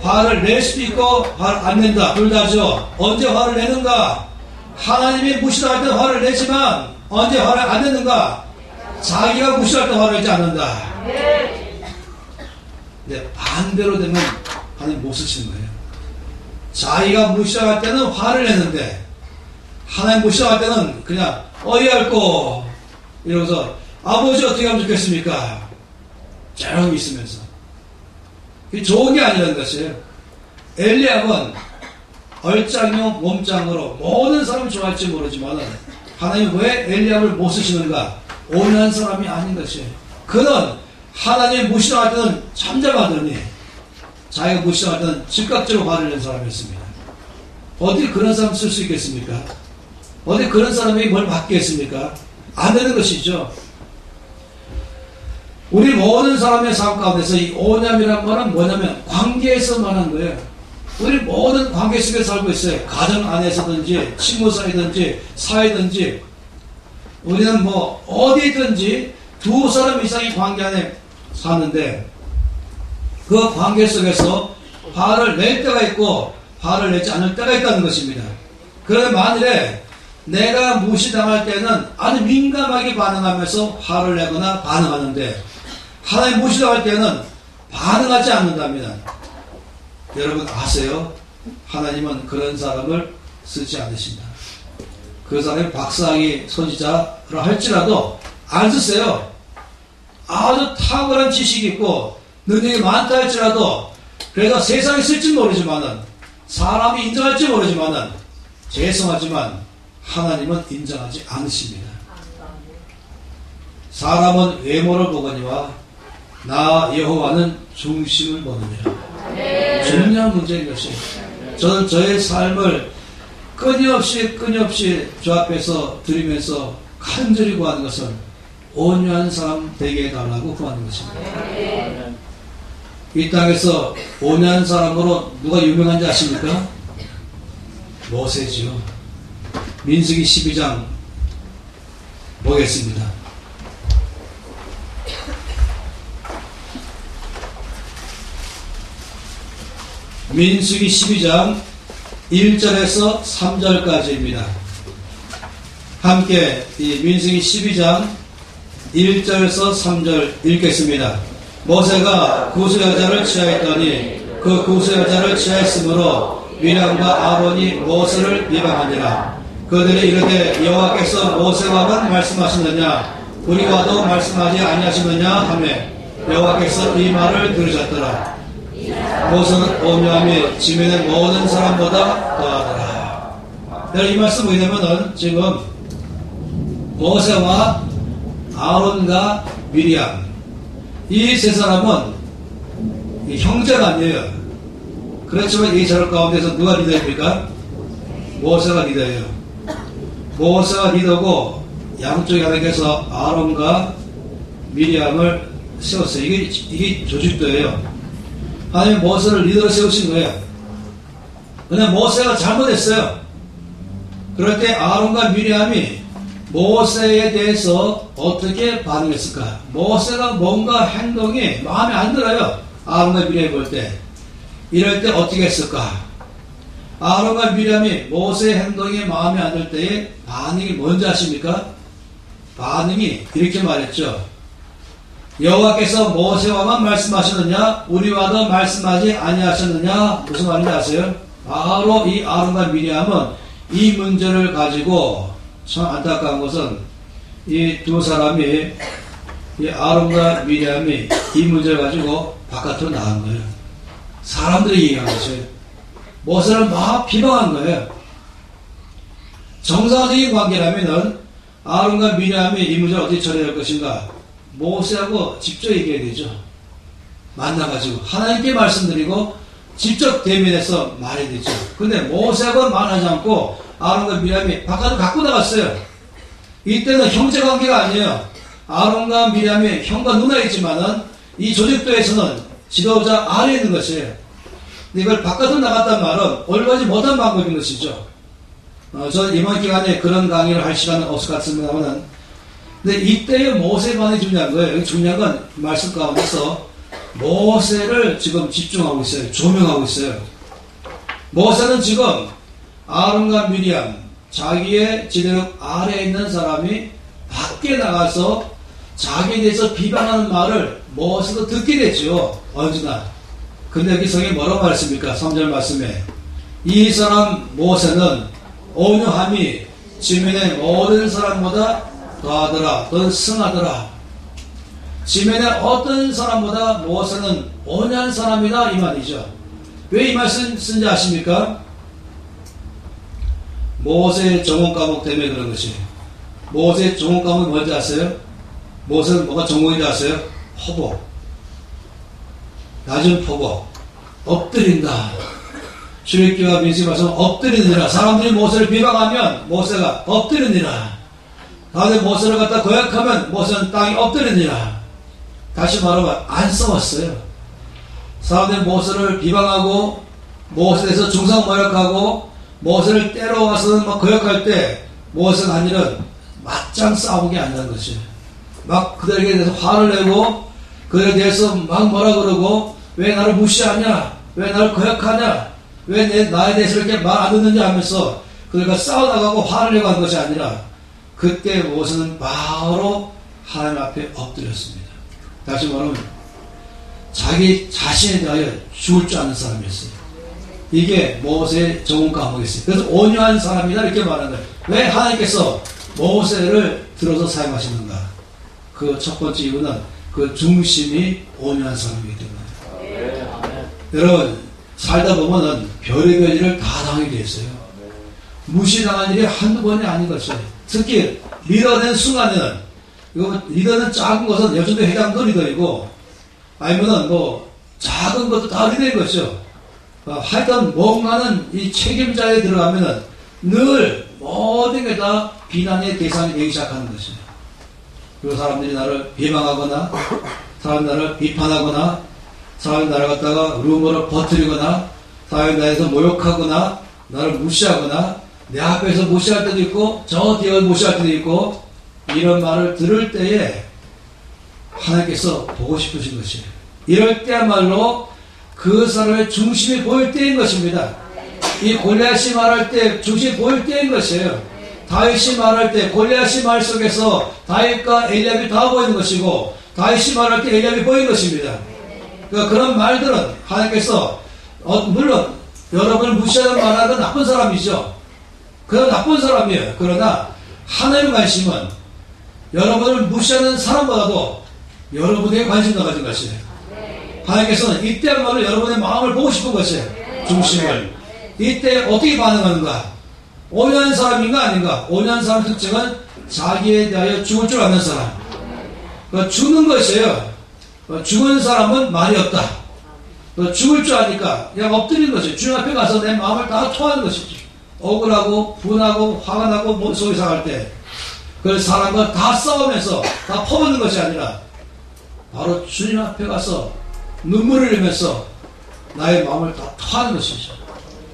[SPEAKER 1] 화를 낼 수도 있고 화를 안 낸다. 둘 다죠. 언제 화를 내는가? 하나님이 무시할 때 화를 내지만 언제 화를 안 내는가? 자기가 무시할 때 화를 내지 않는다. 근데 반대로 되면 하나님 못 쓰시는 거예요. 자기가 무시할 때는 화를 내는데 하나님 무시할 때는 그냥 어이없고 이러면서 아버지 어떻게 하면 좋겠습니까? 조용히 있으면서. 그게 좋은 게 아니라는 것이에요. 엘리압은 얼짱용 몸짱으로 모든 사람을 좋아할지 모르지만 하나님 왜 엘리압을 못 쓰시는가? 온유한 사람이 아닌 것이에요. 그는 하나님 무시할 때는 잠잠하더니 자기가 무시할 때는 즉각적으로 화를 낸 사람이었습니다. 어디 그런 사람 쓸 수 있겠습니까? 어디 그런 사람에게 뭘 맡기겠습니까? 안 되는 것이죠. 우리 모든 사람의 삶 가운데서 이 온유함이란 말은 뭐냐면 관계에서 말하는 거예요. 우리 모든 관계 속에 살고 있어요. 가정 안에서든지 친구 사이든지 사이든지 우리는 뭐 어디든지 두 사람 이상의 관계 안에 사는데 그 관계 속에서 화를 낼 때가 있고 화를 내지 않을 때가 있다는 것입니다. 그런데 만일에 내가 무시당할 때는 아주 민감하게 반응하면서 화를 내거나 반응하는데 하나님 무시당할 때는 반응하지 않는답니다. 여러분 아세요? 하나님은 그런 사람을 쓰지 않으신다. 그 사람이 박사학위 선지자라 할지라도 안 쓰세요. 아주 탁월한 지식이 있고 능력이 많다 할지라도 그래서 세상에 쓸지 모르지만은 사람이 인정할지 모르지만은 죄송하지만 하나님은 인정하지 않으십니다. 사람은 외모를 보거니와 나 여호와는 중심을 보느니라. 중요한 문제인 것이 저는 저의 삶을 끊임없이 주 앞에서 드리면서 간절히 구하는 것은 온유한 사람 되게 해달라고 구하는 것입니다. 이 땅에서 온유한 사람으로 누가 유명한지 아십니까? 모세지요. 민수기 12장 보겠습니다. 민수기 12장 1절에서 3절까지입니다. 함께 이 민수기 12장 1절에서 3절 읽겠습니다. 모세가 구스 여자를 취하였더니 그 구스 여자를 취하였으므로 미람과 아론이 모세를 비방하니라. 그들이 이르되 여호와께서 모세와만 말씀하시느냐 우리와도 말씀하지 아니하시느냐 하매 여호와께서 이 말을 들으셨더라. 모세는 온유함이 지면의 모든 사람보다 더하더라. 내가 이 말씀 뭐냐면은 지금 모세와 아론과 미리암 이 세 사람은 형제가 아니에요. 그렇지만 이 자료 가운데서 누가 리더입니까? 모세가 리더예요. 모세가 리더고 양쪽에 하나님께서 아론과 미리암을 세웠어요. 이게 조직도예요. 하나님 모세를 리더로 세우신 거예요. 그냥 모세가 잘못했어요. 그럴 때 아론과 미리암이 모세에 대해서 어떻게 반응했을까? 모세가 뭔가 행동이 마음에 안 들어요. 아론과 미리암이 볼 때. 이럴 때 어떻게 했을까? 아론과 미리암이 모세의 행동이 마음에 안 들 때의 반응이 뭔지 아십니까? 반응이 이렇게 말했죠. 여호와께서 모세와만 말씀하셨느냐 우리와도 말씀하지 아니하셨느냐. 무슨 말인지 아세요? 바로 이 아론과 미리암은 이 문제를 가지고 참 안타까운 것은 이 두 사람이, 이 아론과 미리암이 이 문제를 가지고 바깥으로 나간 거예요. 사람들이 얘기한 것이에요. 모세를 막 비방한 거예요. 정상적인 관계라면은 아론과 미리암이 이 문제를 어떻게 처리할 것인가? 모세하고 직접 얘기해야 되죠. 만나가지고 하나님께 말씀드리고 직접 대면해서 말해야 되죠. 근데 모세하고 말하지 않고 아론과 미리암이 바깥으로 갖고 나갔어요. 이때는 형제관계가 아니에요. 아론과 미리암이 형과 누나이지만은 이 조직도에서는 지도자 아래에 있는 것이에요. 근데 이걸 바깥으로 나갔단 말은 올바르지 못한 방법인 것이죠. 저는 이번 기간에 그런 강의를 할 시간은 없을 것 같습니다만은, 근데 이때의 모세의 반응이 중요한 거예요. 중요한 건 말씀 가운데서 모세를 지금 집중하고 있어요. 조명하고 있어요. 모세는 지금 아론과 미리암, 자기의 지도력 아래에 있는 사람이 밖에 나가서 자기에 대해서 비방하는 말을 모세도 듣게 됐죠. 언제나. 근데 여기 성경에 뭐라고 말했습니까? 3절 말씀에 이 사람 모세는 온유함이 지면의 모든 사람보다 더하더라, 더 승하더라. 지면의 어떤 사람보다 모세는 온유한 사람이다, 이 말이죠. 왜 이 말씀 쓴지 아십니까? 모세의 전공 과목 때문에 그런 것이. 모세의 전공 과목이 뭔지 아세요? 모세는 뭐가 전공인지 아세요? 포복. 낮은 포복. 엎드린다. 출애굽기와 민수기 말씀 엎드리느니라. 사람들이 모세를 비방하면 모세가 엎드리느니라. 다음에 모세를 갖다 거역하면 모세는 땅에 엎드리느니라. 다시 말하면 안 싸웠어요. 사람들이 모세를 비방하고 모세에 대해서 중상모욕하고 모세를 때려와서는 막 거역할 때 모세가 한 일은 맞짱 싸우기 아니라는 것이에요. 막 그들에게 대해서 화를 내고 그들에 대해서 막 뭐라 그러고 왜 나를 무시하냐, 왜 나를 거역하냐, 왜 나에 대해서 이렇게 말 안 듣느냐 하면서 그들과 싸워나가고 화를 내고 한 것이 아니라 그때 모세는 바로 하나님 앞에 엎드렸습니다. 다시 말하면 자기 자신에 대하여 죽을 줄 아는 사람이었어요. 이게 모세의 전공 과목이었어요. 그래서 온유한 사람이다 이렇게 말하는 거예요. 왜 하나님께서 모세를 들어서 사용하시는가? 그 첫 번째 이유는 그 중심이 온유한 사람이기 때문에. 여러분 살다 보면은 별의별 일을 다 당하게 됐어요. 무시당한 일이 한두 번이 아닌 것이에요. 특히 리더된 순간에는, 이거 리더는 작은 것은 여전히 회장도 리더이고 아니면은 뭐 작은 것도 다 리더인 것이죠. 하여튼 뭔가는 이 책임자에 들어가면은 늘 모든 게 다 비난의 대상이 되기 시작하는 것이에요. 그리고 사람들이 나를 비방하거나 사람들이 나를 비판하거나 사람이 나를 갖다가 루머를 퍼뜨리거나 사람이 나에서 모욕하거나 나를 무시하거나 내 앞에서 무시할 때도 있고 저 뒤에 무시할 때도 있고 이런 말을 들을 때에 하나님께서 보고 싶으신 것이에요. 이럴 때야말로 그 사람의 중심이 보일 때인 것입니다. 이 골리앗이 말할 때 중심이 보일 때인 것이에요. 다윗이 말할 때 골리앗이 말 속에서 다윗과 엘리압이 다 보이는 것이고 다윗이 말할 때 엘리압이 보이는 것입니다. 그러니까 그런 말들은 하나님께서 물론 여러분을 무시하는 말하는 건 나쁜 사람이죠. 그건 나쁜 사람이에요. 그러나 하나님의 관심은 여러분을 무시하는 사람보다도 여러분에게 관심을 가진 것이에요. 하나님께서는 이때야말로 여러분의 마음을 보고 싶은 것이에요. 중심을. 이때 어떻게 반응하는가? 온유한 사람인가 아닌가? 온유한 사람의 특징은 자기에 대하여 죽을 줄 아는 사람. 그러니까 죽는 것이에요. 죽은 사람은 말이 없다. 죽을 줄 아니까 그냥 엎드리는 것이에요. 주님 앞에 가서 내 마음을 다 토하는 것이죠. 억울하고 분하고 화가 나고 속이 상할 때 그래서 사람과 다 싸우면서 다 퍼붓는 것이 아니라 바로 주님 앞에 가서 눈물을 흘리면서 나의 마음을 다 토하는 것이죠.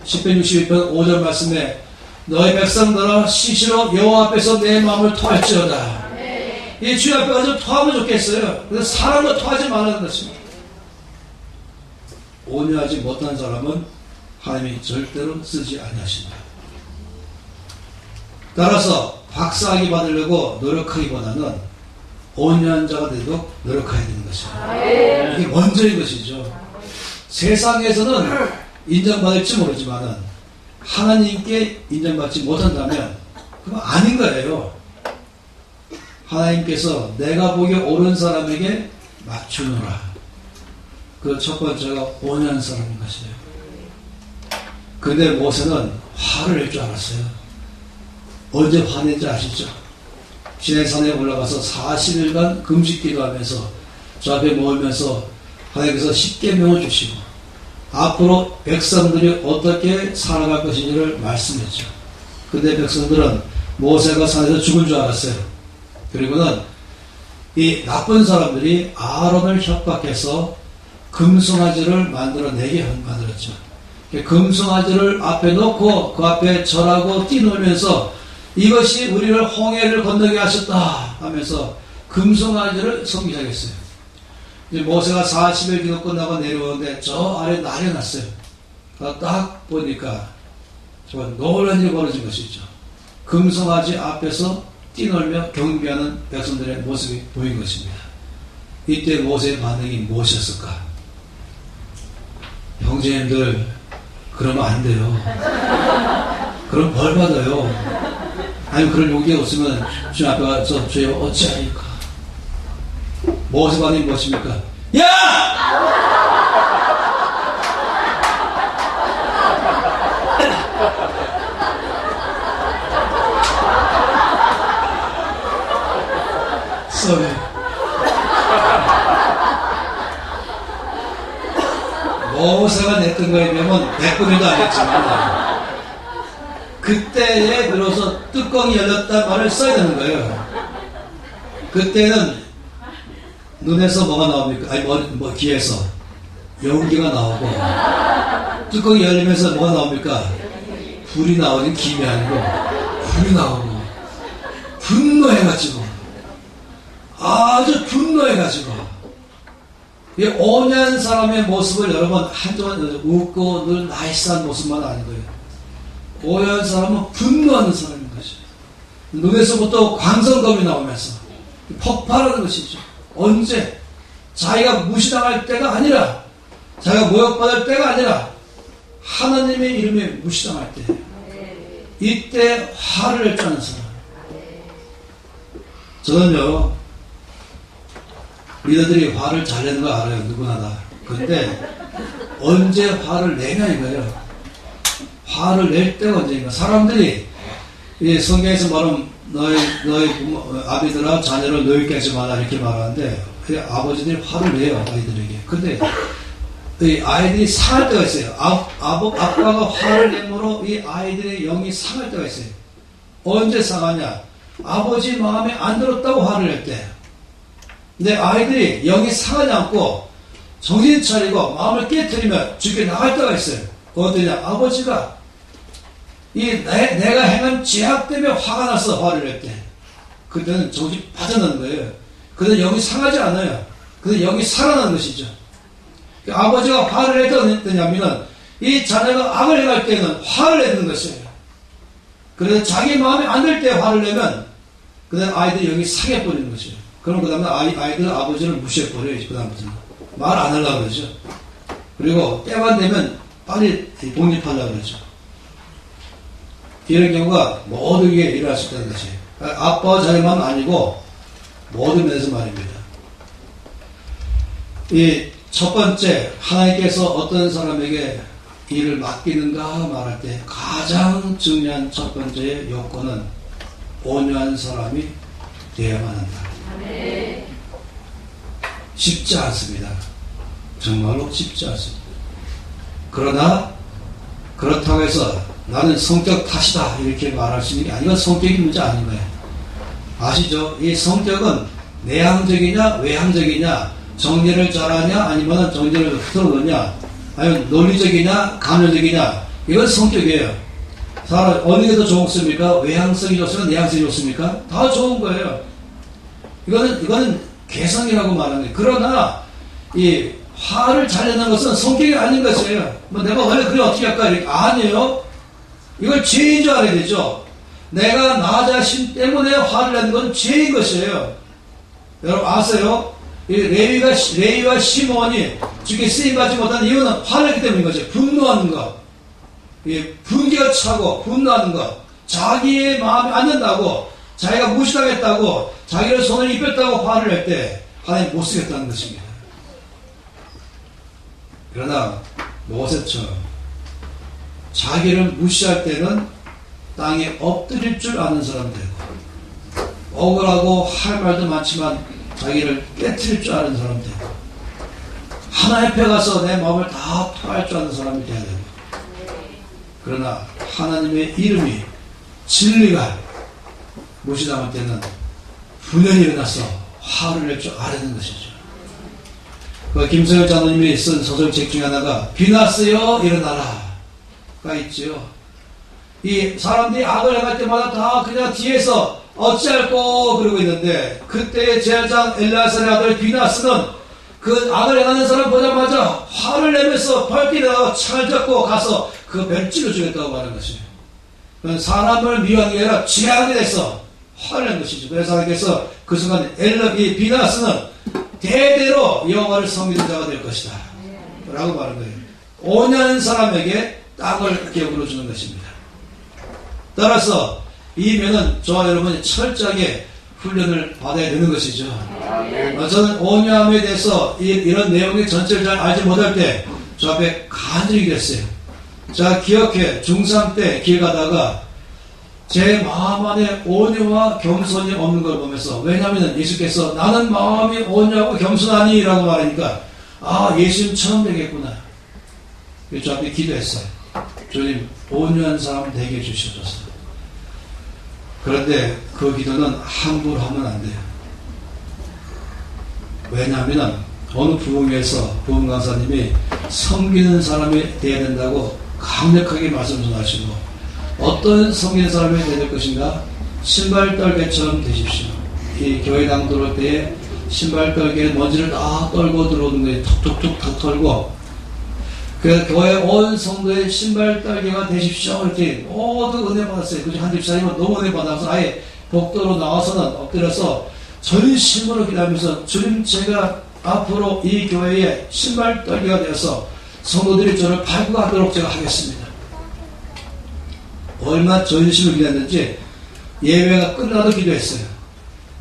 [SPEAKER 1] 10편 61편 5절 말씀에 너희 백성들아 시시로 여호와 앞에서 내 마음을 토할지어다. 이 주님 앞에 가서 토하면 좋겠어요. 그래서 사람과 토하지 말라는 것입니다. 온유하지 못한 사람은 하나님이 절대로 쓰지 아니하신다. 따라서 박사학위 받으려고 노력하기보다는 온유한 자가 되도록 노력해야 되는 것입니다. 이게 먼저인 것이죠. 세상에서는 인정받을지 모르지만은 하나님께 인정받지 못한다면 그건 아닌 거예요. 하나님께서 내가 보기에 옳은 사람에게 맞추노라. 그 첫 번째가 온유한 사람인 것이에요. 근데 모세는 화를 낼 줄 알았어요. 언제 화낸지 아시죠? 시내산에 올라가서 40일간 금식 기도하면서 저 앞에 모으면서 하나님께서 십계명을 주시고 앞으로 백성들이 어떻게 살아갈 것인지를 말씀했죠. 근데 백성들은 모세가 산에서 죽은 줄 알았어요. 그리고는 이 나쁜 사람들이 아론을 협박해서 금송아지를 만들어내게 만들었죠. 금송아지를 앞에 놓고 그 앞에 절하고 뛰놀면서 이것이 우리를 홍해를 건너게 하셨다 하면서 금송아지를 섬기기 시작했어요. 이제 모세가 40일 기도 끝나고 내려오는데 저 아래 난리 났어요. 딱 보니까 정말 놀란 일이 벌어진 것이죠. 금송아지 앞에서 뛰놀며 경비하는 백성들의 모습이 보인 것입니다. 이때 모세의 반응이 무엇이었을까? 형제님들, 그러면 안 돼요. 그럼 벌 받아요. 아니 그런 용기가 없으면 주님 앞에 가서 주여 어찌하리까? 모세 반응이 무엇입니까? 야! 쏘리. 모세가 냈던 거에 비하면 100분에도 안 했지만 그때에 들어서 뚜껑이 열렸단 말을 써야 되는 거예요. 그때는 눈에서 뭐가 나옵니까? 아니 귀에서 연기가 나오고 뚜껑이 열리면서 뭐가 나옵니까? 불이 나오는 김이 아니고 불이 나오고 분노해가지고 아주 분노해가지고 이 온유한 사람의 모습을 여러분 한동안 웃고 늘 나이스한 모습만 아닌 거예요. 온유한 사람은 분노하는 사람인 것이죠. 눈에서부터 광선검이 나오면서 폭발하는 것이죠. 언제? 자기가 무시당할 때가 아니라 자기가 모욕받을 때가 아니라 하나님의 이름에 무시당할 때 이때 화를 낼 줄 아는 사람. 저는요 리더들이 화를 잘 내는 거 알아요. 누구나 다. 근데 언제 화를 내냐 이거예요. 화를 낼 때가 언제인가. 사람들이 이 성경에서 말하면 너희 부모, 아비들아 자녀를 노엽게 하지 마라 이렇게 말하는데 아버지들이 화를 내요 아이들에게. 근데 이 아이들이 상할 때가 있어요. 아빠가 화를 내므로 이 아이들의 영이 상할 때가 있어요. 언제 상하냐? 아버지 마음에 안 들었다고 화를 낼 때. 근데 아이들이 영이 상하지 않고 정신 차리고 마음을 깨트리면 죽게 나갈 때가 있어요. 어떠냐? 아버지가 내가 행한 죄악 때문에 화가 나서 화를 낼 때. 그때는 정신 빠져나는 거예요. 그때 영이 상하지 않아요. 그때 영이 살아나는 것이죠. 아버지가 화를 냈더냐면 이 자녀가 악을 행할 때는 화를 내는 것이에요. 그래서 자기 마음에 안 들 때 화를 내면 그다음 아이들이 영이 상해버리는 것이에요. 그럼 그 다음에 아이들은 아버지를 무시해버려요. 그 다음부터는. 말 안 하려고 그러죠. 그리고 때만 되면 빨리 독립하려고 그러죠. 이런 경우가 모두에게 일어날 수 있다는 것이에요. 아빠와 자녀만 아니고 모든 면에서 말입니다. 이 첫 번째, 하나님께서 어떤 사람에게 일을 맡기는가 말할 때 가장 중요한 첫 번째 요건은 온유한 사람이 되어야만 한다. 네. 쉽지 않습니다. 정말로 쉽지 않습니다. 그러나 그렇다고 해서 나는 성격 탓이다 이렇게 말할 수 있는 게 아니고 성격이 문제 아닌 거예요. 아시죠? 이 성격은 내향적이냐 외향적이냐 정리를 잘하냐 아니면 정리를 틀어놓냐 아니면 논리적이냐 감정적이냐 이건 성격이에요. 사람 어느 게 더 좋습니까? 외향성이 좋습니까? 내향성이 좋습니까? 다 좋은 거예요. 이거는 개성이라고 말하는 거예요. 그러나 이 화를 잘 내는 것은 성격이 아닌 것이에요. 뭐 내가 원래 그래 어떻게 할까? 이렇게 아니에요. 이걸 죄인 줄 알아야 되죠. 내가 나 자신 때문에 화를 내는 건 죄인 것이에요. 여러분 아세요? 이 레위와 시몬이 주께 쓰임받지 못하는 이유는 화를 냈기 때문인 거죠. 분노하는 것. 분기가 차고 분노하는 것. 자기의 마음에 안 든다고 자기가 무시당했다고 자기를 손을 입혔다고 화를 낼 때 하나님 못 쓰겠다는 것입니다. 그러나 모세처럼 자기를 무시할 때는 땅에 엎드릴 줄 아는 사람 되고, 억울하고 할 말도 많지만 자기를 깨트릴 줄 아는 사람 되고, 하나님 앞에 가서 내 마음을 다 토할 줄 아는 사람이 돼야 되고, 그러나 하나님의 이름이 진리가 무시당할 때는 분연히 일어나서 화를 낼 줄 아는 것이죠. 그 김성일 장로님이 쓴 소설책 중에 하나가 비나스여 일어나라가 있지요. 이 사람들이 악을 행할 때마다 다 그냥 뒤에서 어찌할꼬 그러고 있는데, 그때 제사장 엘리아살의 아들 비나스는 그 악을 행하는 사람 보자마자 화를 내면서 발길에다가 창을 잡고 가서 그 벨찌를 주겠다고 하는 것이에요. 사람을 미워하는 게 아니라 죄하게 돼서 화를 낸 것이죠. 그래서 하나님께서 그 순간 이 비나스는 대대로 여호와를 섬기는 자가 될 것이다 라고 말한 거예요. 오냐는 사람에게 땅을 기업으로 주는 것입니다. 따라서 이 면은 저와 여러분이 철저하게 훈련을 받아야 되는 것이죠. 저는 오냐함에 대해서 이런 내용의 전체를 잘 알지 못할 때 저 앞에 간증이 됐어요. 제가 기억해 중3 때 길 가다가 제 마음 안에 온유와 겸손이 없는 걸 보면서, 왜냐하면 예수께서 나는 마음이 온유하고 겸손하니 라고 말하니까 아, 예수님 처음 되겠구나. 그래서 저 앞에 기도했어요. 주님, 온유한 사람 되게 해주셔서. 그런데 그 기도는 함부로 하면 안 돼요. 왜냐하면 어느 부흥회에서 부흥 강사님이 섬기는 사람이 되어야 된다고 강력하게 말씀 전하시고, 어떤 섬기는 사람이 되야 될 것인가? 신발떨개처럼 되십시오. 이 교회당 들어올 때에 신발떨개에 먼지를 다 떨고 들어오는 거예요. 톡톡톡 다 털고. 그 교회 온 성도의 신발떨개가 되십시오. 이렇게 모두 은혜 받았어요. 그중 한 집사님은 너무 은혜 받아서 아예 복도로 나와서는 엎드려서 전심으로 기도하면서, 주님, 제가 앞으로 이 교회에 신발떨개가 되어서 성도들이 저를 밟고 가도록 제가 하겠습니다. 얼마나 전심을 기도했는지 예배가 끝나도 기도했어요.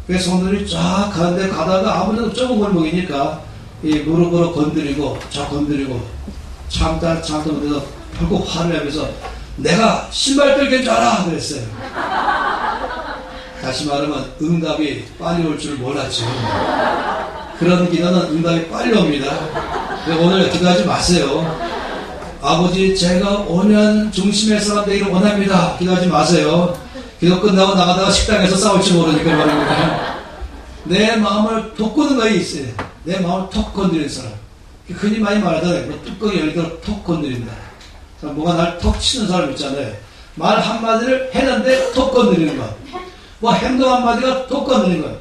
[SPEAKER 1] 그래서 성도들이 쫙 가는데, 가다가 아무래도 좁은 골목이니까 이 무릎으로 건드리고 저 건드리고 참다 못해서 결국 화를 내면서 내가 신발 떨개인 줄 알아 그랬어요. 다시 말하면 응답이 빨리 올 줄 몰랐죠. 그런 기도는 응답이 빨리 옵니다. 오늘 기도하지 마세요. 아버지, 제가 온유한 중심의 사람 되기를 원합니다. 기도하지 마세요. 기도 끝나고 나가다가 식당에서 싸울지 모르니까 말입니다. 내 마음을 돋구는 거에 있어요. 내 마음을 톡 건드리는 사람. 흔히 많이 말하잖아요. 뭐 뚜껑이 열리도록 톡 건드린다. 뭐가 날 톡 치는 사람 있잖아요. 말 한마디를 했는데 톡 건드리는 거. 뭐 행동 한마디가 톡 건드리는 거.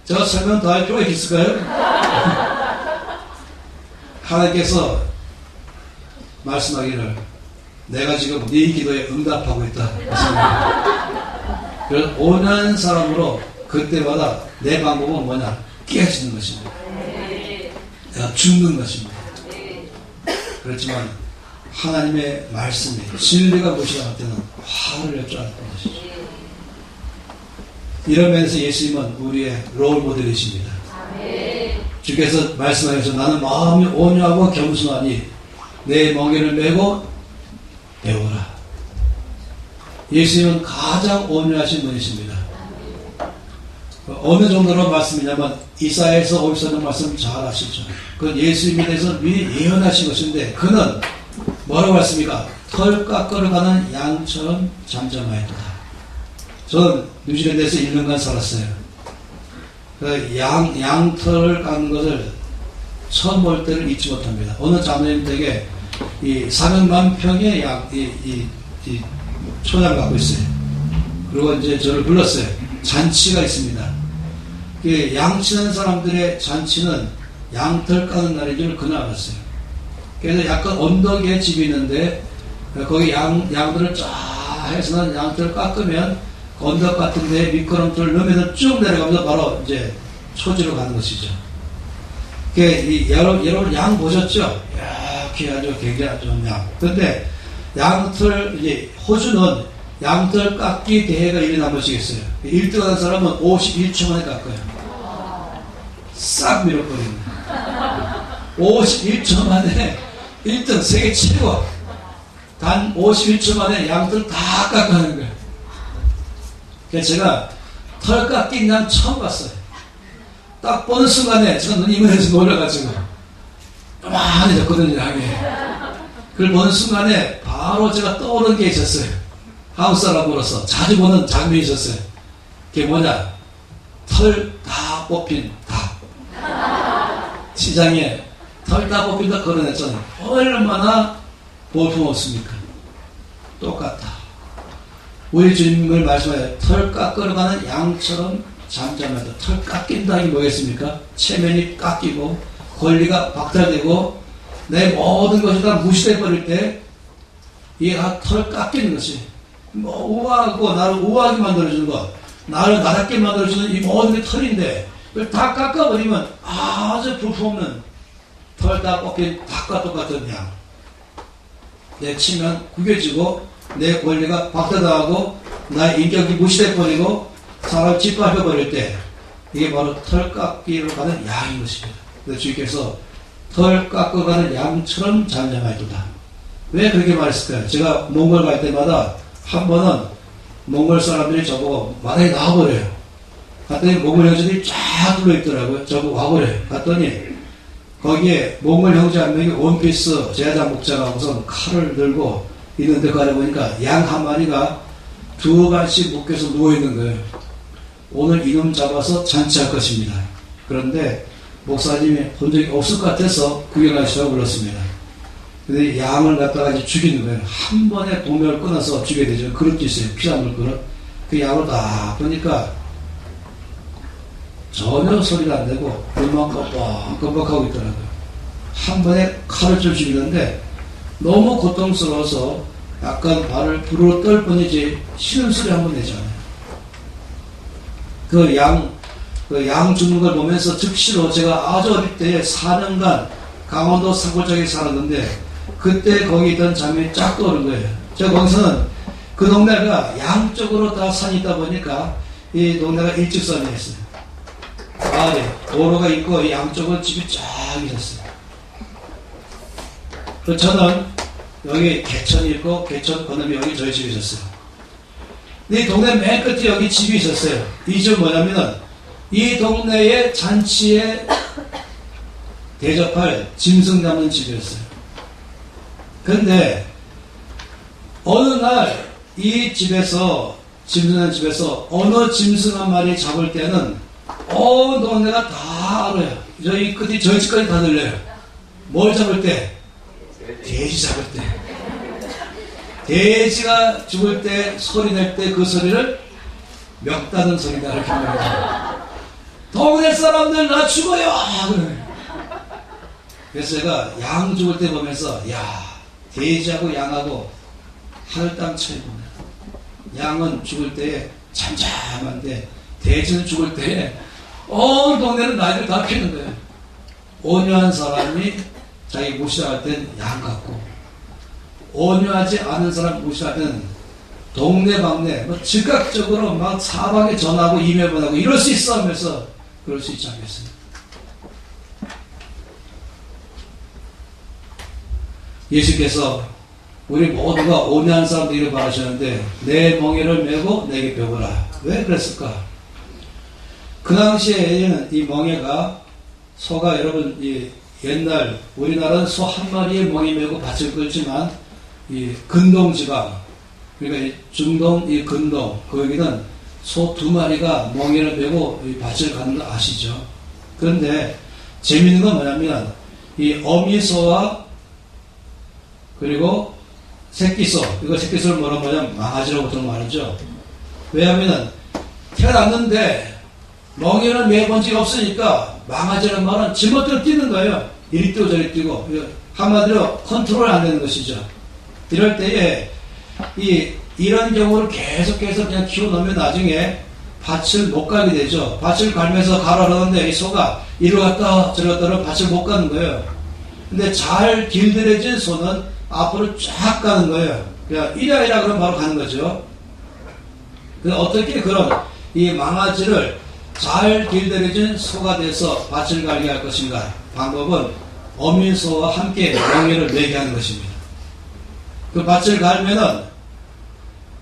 [SPEAKER 1] 제가 설명 더 할 필요가 있을까요? 하나님께서 말씀하기를 내가 지금 네 기도에 응답하고 있다. 그래서 온유한 사람으로 그때마다 내 방법은 뭐냐? 깨지는 것입니다. 내가 죽는 것입니다. 그렇지만 하나님의 말씀이 진리가 무시할 때는 화를 낼 줄 아는 것이죠. 이런 면에서 예수님은 우리의 롤 모델이십니다. 주께서 말씀하셔서 나는 마음이 온유하고 겸손하니 내 멍에를 메고 배우라. 예수님은 가장 온유하신 분이십니다. 어느 정도로 말씀이냐면 이사야에서 54장 말씀 잘 아시죠. 그건 예수님에 대해서 미리 예언하신 것인데, 그는 뭐라고 했습니까? 털 깎으러 가는 양처럼 잠잠하였다. 저는 뉴질랜드에서 1년간 살았어요. 그 양털을 깎는 것을 처음 볼 때를 잊지 못합니다. 어느 장로님 댁에 이 400만 평의 이 초장을 갖고 있어요. 그리고 이제 저를 불렀어요. 잔치가 있습니다. 양치는 사람들의 잔치는 양털 까는 날인 줄 그날 알았어요. 그래서 약간 언덕에 집이 있는데 거기 양들을 쫙 해서는 양털을 깎으면 언덕 같은데 미끄럼틀을 넣으면 쭉 내려가면서 바로 이제 초지로 가는 것이죠. 여러분 양 보셨죠? 이렇게 아주 굉장히 좋은 양. 근데 양털, 이제 호주는 양털 깎기 대회가 1년에 한 번씩 있어요. 1등 하는 사람은 51초 만에 깎아요. 싹 밀어버립니다. 51초 만에 1등 세계 최고. 단 51초 만에 양털 다 깎아내는 거예요. 그래서 제가 털 깎인 양 처음 봤어요. 딱 보는 순간에 제가 눈이 이만해서 놀라가지고 요만해졌거든요, 양이. 그걸 보는 순간에 바로 제가 떠오르는 게 있었어요. 한국 사람으로서 자주 보는 장면이 있었어요. 그게 뭐냐? 털 다 뽑힌 닭. 시장에 털 다 뽑힌 닭 걸어냈잖아요. 얼마나 볼품없습니까? 똑같다. 우리 주님을 말씀하여 털 깎으러 가는 양처럼 잠잠하다. 털 깎인다 이 뭐겠습니까? 체면이 깎이고 권리가 박탈되고 내 모든 것이 다 무시돼 버릴 때 이게 다 털 깎이는 것이 뭐 우아하고 나를 우아하게 만들어주는 것, 나를 나답게 만들어주는 이 모든 게 털인데 그걸 다 깎아버리면 아주 볼품없는 털 다 뽑힌 닭과 똑같은 양. 내 치면 구겨지고 내 권리가 박탈당하고 나의 인격이 무시돼버리고 사람을 짓밟혀버릴 때 이게 바로 털 깎기로 가는 양인 것입니다. 그래서 주님께서 털 깎아가는 양처럼 잠잠하도다. 왜 그렇게 말했을까요? 제가 몽골 갈 때마다 한 번은 몽골 사람들이 저보고 마당에 나와버려요. 갔더니 몽골 형제들이 쫙 둘러있더라고요. 저보고 와버려요. 갔더니 거기에 몽골 형제 한 명이 원피스 제사장 목장하고선 칼을 들고 있는데 가려보니까 양 한 마리가 두 발씩 묶여서 누워있는 거예요. 오늘 이놈 잡아서 잔치할 것입니다. 그런데 목사님이 본 적이 없을 것 같아서 구경하시라고 불렀습니다. 근데 양을 갖다가 이제 죽이는 거예요. 한 번에 동맥을 끊어서 죽여야 되죠. 그릇도 있어요. 피나물 그릇. 그 양을 딱 보니까 전혀 소리가 안 내고 눈만 껌뻑껌뻑하고 있더라고요. 한 번에 칼을 좀 죽이는데 너무 고통스러워서 약간 발을 부르르 떨 뿐이지 신음소리 한 번 내지 않아요. 그 양 죽는 걸 보면서 즉시로 제가 아주 어릴 때 4년간 강원도 산골짜기에 살았는데 그때 거기 있던 장면이 쫙 떠오른 거예요. 제가 거기서는 그 동네가 양쪽으로 다 산이 있다 보니까 이 동네가 일직선이었어요. 마을에 도로가 있고 이 양쪽은 집이 쫙 있었어요. 그래서 저는 여기 개천이 있고 개천 건너면 여기 저희 집이 있었어요. 근데 이 동네 맨 끝에 여기 집이 있었어요. 이 집은 뭐냐면은 이 동네의 잔치에 대접할 짐승 잡는 집이었어요. 그런데 어느 날 이 집에서 짐승 잡는 집에서 어느 짐승 한 마리 잡을 때는 온 동네가 다 알아요. 저희 끝이 저희 집까지 다 들려요. 뭘 잡을 때? 돼지 잡을 때. 돼지가 죽을 때 소리 낼 때 그 소리를 멱다는 소리다 이렇게 말합니다. 동네 사람들 나 죽어요. 그래서 제가 양 죽을 때 보면서 야 돼지하고 양하고 하늘 땅 차이구나. 양은 죽을 때 잠잠한데 돼지는 죽을 때 온 동네는 나이를 다 피는 거예요. 온유한 사람이 자기 무시할 땐 양 같고 온유하지 않은 사람 무시할 때는 동네방네 뭐 즉각적으로 막 사방에 전하고 이메일 보내고 이럴 수 있어 하면서 그럴 수 있지 않겠어요? 예수께서 우리 모두가 온유한 사람들을 바라셨는데 내 멍에를 메고 내게 배우라. 왜 그랬을까? 그 당시에는 이 멍에가 소가 여러분 이 옛날 우리나라는 소 한 마리의 멍에 메고 밭을 끌지만 이 근동지방 그러니까 이 중동 이 근동 거기는 소 두 마리가 멍에를 메고 이 밭을 가는 거 아시죠? 그런데 재밌는 건 뭐냐면 이 어미소와 그리고 새끼소 이거 새끼소를 뭐라고 하냐면 망아지라고 보통 말하죠. 왜냐하면 태어났는데 멍에는 매본 적이 없으니까 망아지라는 말은 지멋대로 뛰는 거예요. 이리 뛰고 저리 뛰고 한마디로 컨트롤 안 되는 것이죠. 이럴 때에 이런 경우를 계속해서 그냥 키워놓으면 나중에 밭을 못 가게 되죠. 밭을 갈면서 가라 그러는데 이 소가 이리 갔다 저리 갔다 밭을 못 가는 거예요. 근데 잘 길들여진 소는 앞으로 쫙 가는 거예요. 그냥 이리이라 그러면 바로 가는 거죠. 그래서 어떻게 그런 이 망아지를 잘 길들여진 소가 돼서 밭을 갈게 할 것인가? 방법은 어미소와 함께 멍에를 매게 하는 것입니다. 그 밭을 갈면은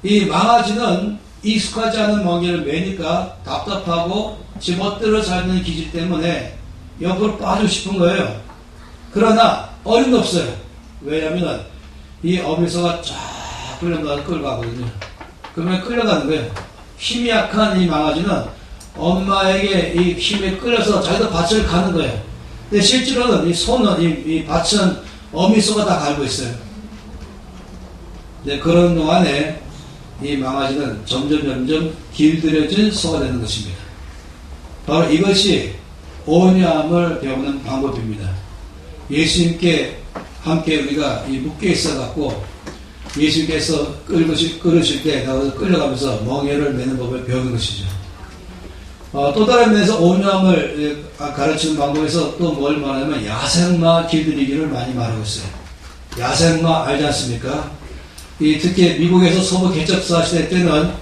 [SPEAKER 1] 이 망아지는 익숙하지 않은 멍에를 매니까 답답하고 지 멋대로 살는 기질 때문에 옆으로 빠지고 싶은 거예요. 그러나 어림도 없어요. 왜냐하면 이 어미소가 쫙 끌려가서 끌어가거든요. 그러면 끌려가는 거예요. 힘이 약한 이 망아지는 엄마에게 이 힘에 끌려서 자기도 밭을 가는 거예요. 근데 실제로는 이 소는, 이 밭은 어미소가 다 갈고 있어요. 근데 그런 동안에 이 망아지는 점점 길들여진 소가 되는 것입니다. 바로 이것이 온유함을 배우는 방법입니다. 예수님께 함께 우리가 묶여 있어 갖고 예수님께서 끌으실 때 나가서 끌려가면서 멍에를 매는 법을 배우는 것이죠. 또 다른 면에서 온유함을 가르치는 방법에서 또 뭘 말하냐면 야생마 길들이기를 많이 말하고 있어요. 야생마 알지 않습니까? 특히 미국에서 소부 개척사 시대 때는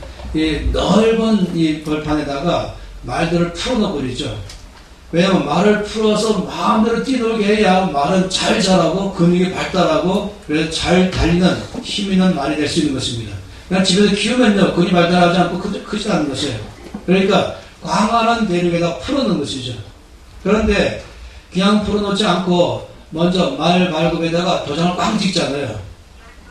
[SPEAKER 1] 넓은 이 벌판에다가 말들을 풀어넣어 버리죠. 왜냐하면 말을 풀어서 마음대로 뛰놀게 해야 말은 잘 자라고 근육이 발달하고 그래서 잘 달리는 힘 있는 말이 될 수 있는 것입니다. 그냥 집에서 키우면요 근육이 발달하지 않고 크지 않는 것이에요. 그러니까 광활한 대륙에다 풀어놓는 것이죠. 그런데 그냥 풀어놓지 않고 먼저 말 발굽에다가 도장을 꽝 찍잖아요.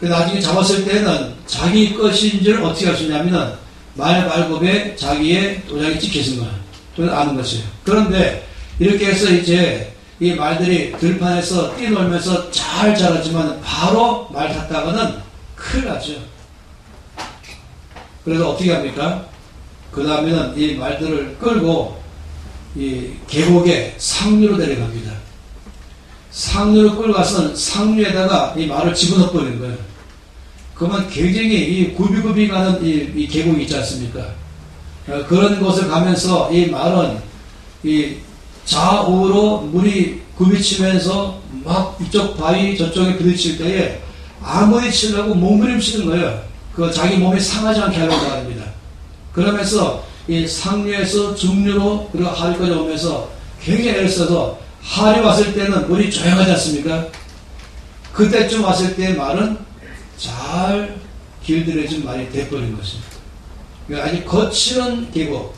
[SPEAKER 1] 나중에 잡았을 때는 자기 것인 줄 어떻게 할 수 있냐면 말 발굽에 자기의 도장이 찍혀진 거예요. 그걸 아는 것이에요. 그런데 이렇게 해서 이제 이 말들이 들판에서 뛰놀면서 잘 자라지만 바로 말 탔다가는 큰일 나죠. 그래서 어떻게 합니까? 그 다음에는 이 말들을 끌고 이 계곡에 상류로 데려갑니다. 상류로 끌고 가서는 상류에다가 이 말을 집어넣어 버리는 거예요. 그러면 굉장히 이 굽이굽이 가는 이 계곡이 있지 않습니까? 그런 곳을 가면서 이 말은 이 좌우로 물이 굽이치면서 막 이쪽 바위 저쪽에 부딪힐 때에 아무리 치려고 몸부림치는 거예요. 그 자기 몸이 상하지 않게 하려고 합니다. 그러면서 이 상류에서 중류로 그리고 하류까지 오면서 굉장히 애를 써서 하류 왔을 때는 물이 조용하지 않습니까? 그때쯤 왔을 때 말은 잘 길들여진 말이 돼버린 것입니다. 아주 거칠은 계곡,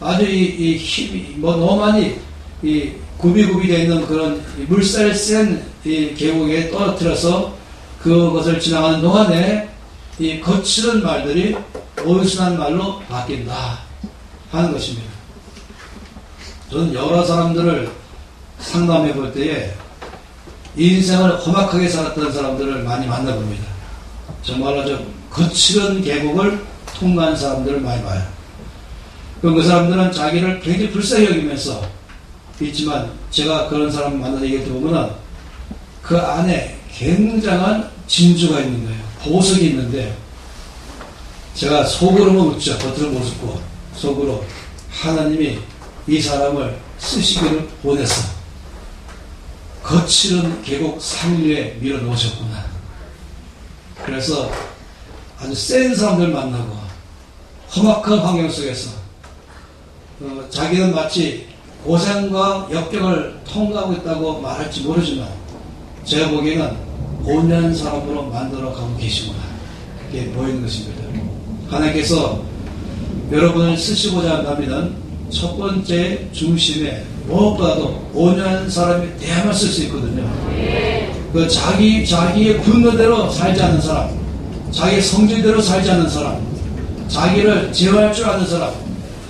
[SPEAKER 1] 아주 이 힘이 너무 많이 이 굽이굽이 되어 있는 그런 물살 센 이 계곡에 떨어뜨려서 그것을 지나가는 동안에 이 거칠은 말들이 온순한 말로 바뀐다 하는 것입니다. 저는 여러 사람들을 상담해 볼 때에 인생을 험악하게 살았던 사람들을 많이 만나봅니다. 정말로 좀 거칠은 계곡을 통과한 사람들을 많이 봐요. 그럼 그 사람들은 자기를 굉장히 불쌍히 여기면서 있지만 제가 그런 사람 만나서 얘기해 보면은 그 안에 굉장한 진주가 있는 거예요. 보석이 있는데 제가 속으로는 웃죠. 겉으로는 못 웃고 속으로 하나님이 이 사람을 쓰시기를 원해서 거칠은 계곡 상류에 밀어놓으셨구나. 그래서 아주 센 사람들 만나고 험악한 환경 속에서 자기는 마치 고생과 역경을 통과하고 있다고 말할지 모르지만 제가 보기에는 온유한 사람으로 만들어 가고 계시구나 이렇게 보이는 것입니다. 하나님께서 여러분을 쓰시고자 한다면 첫 번째 중심에 무엇보다도 온유한 사람이 돼야만 쓸 수 있거든요. 그 자기의 분노대로 살지 않는 사람, 자기의 성질대로 살지 않는 사람, 자기를 제어할 줄 아는 사람,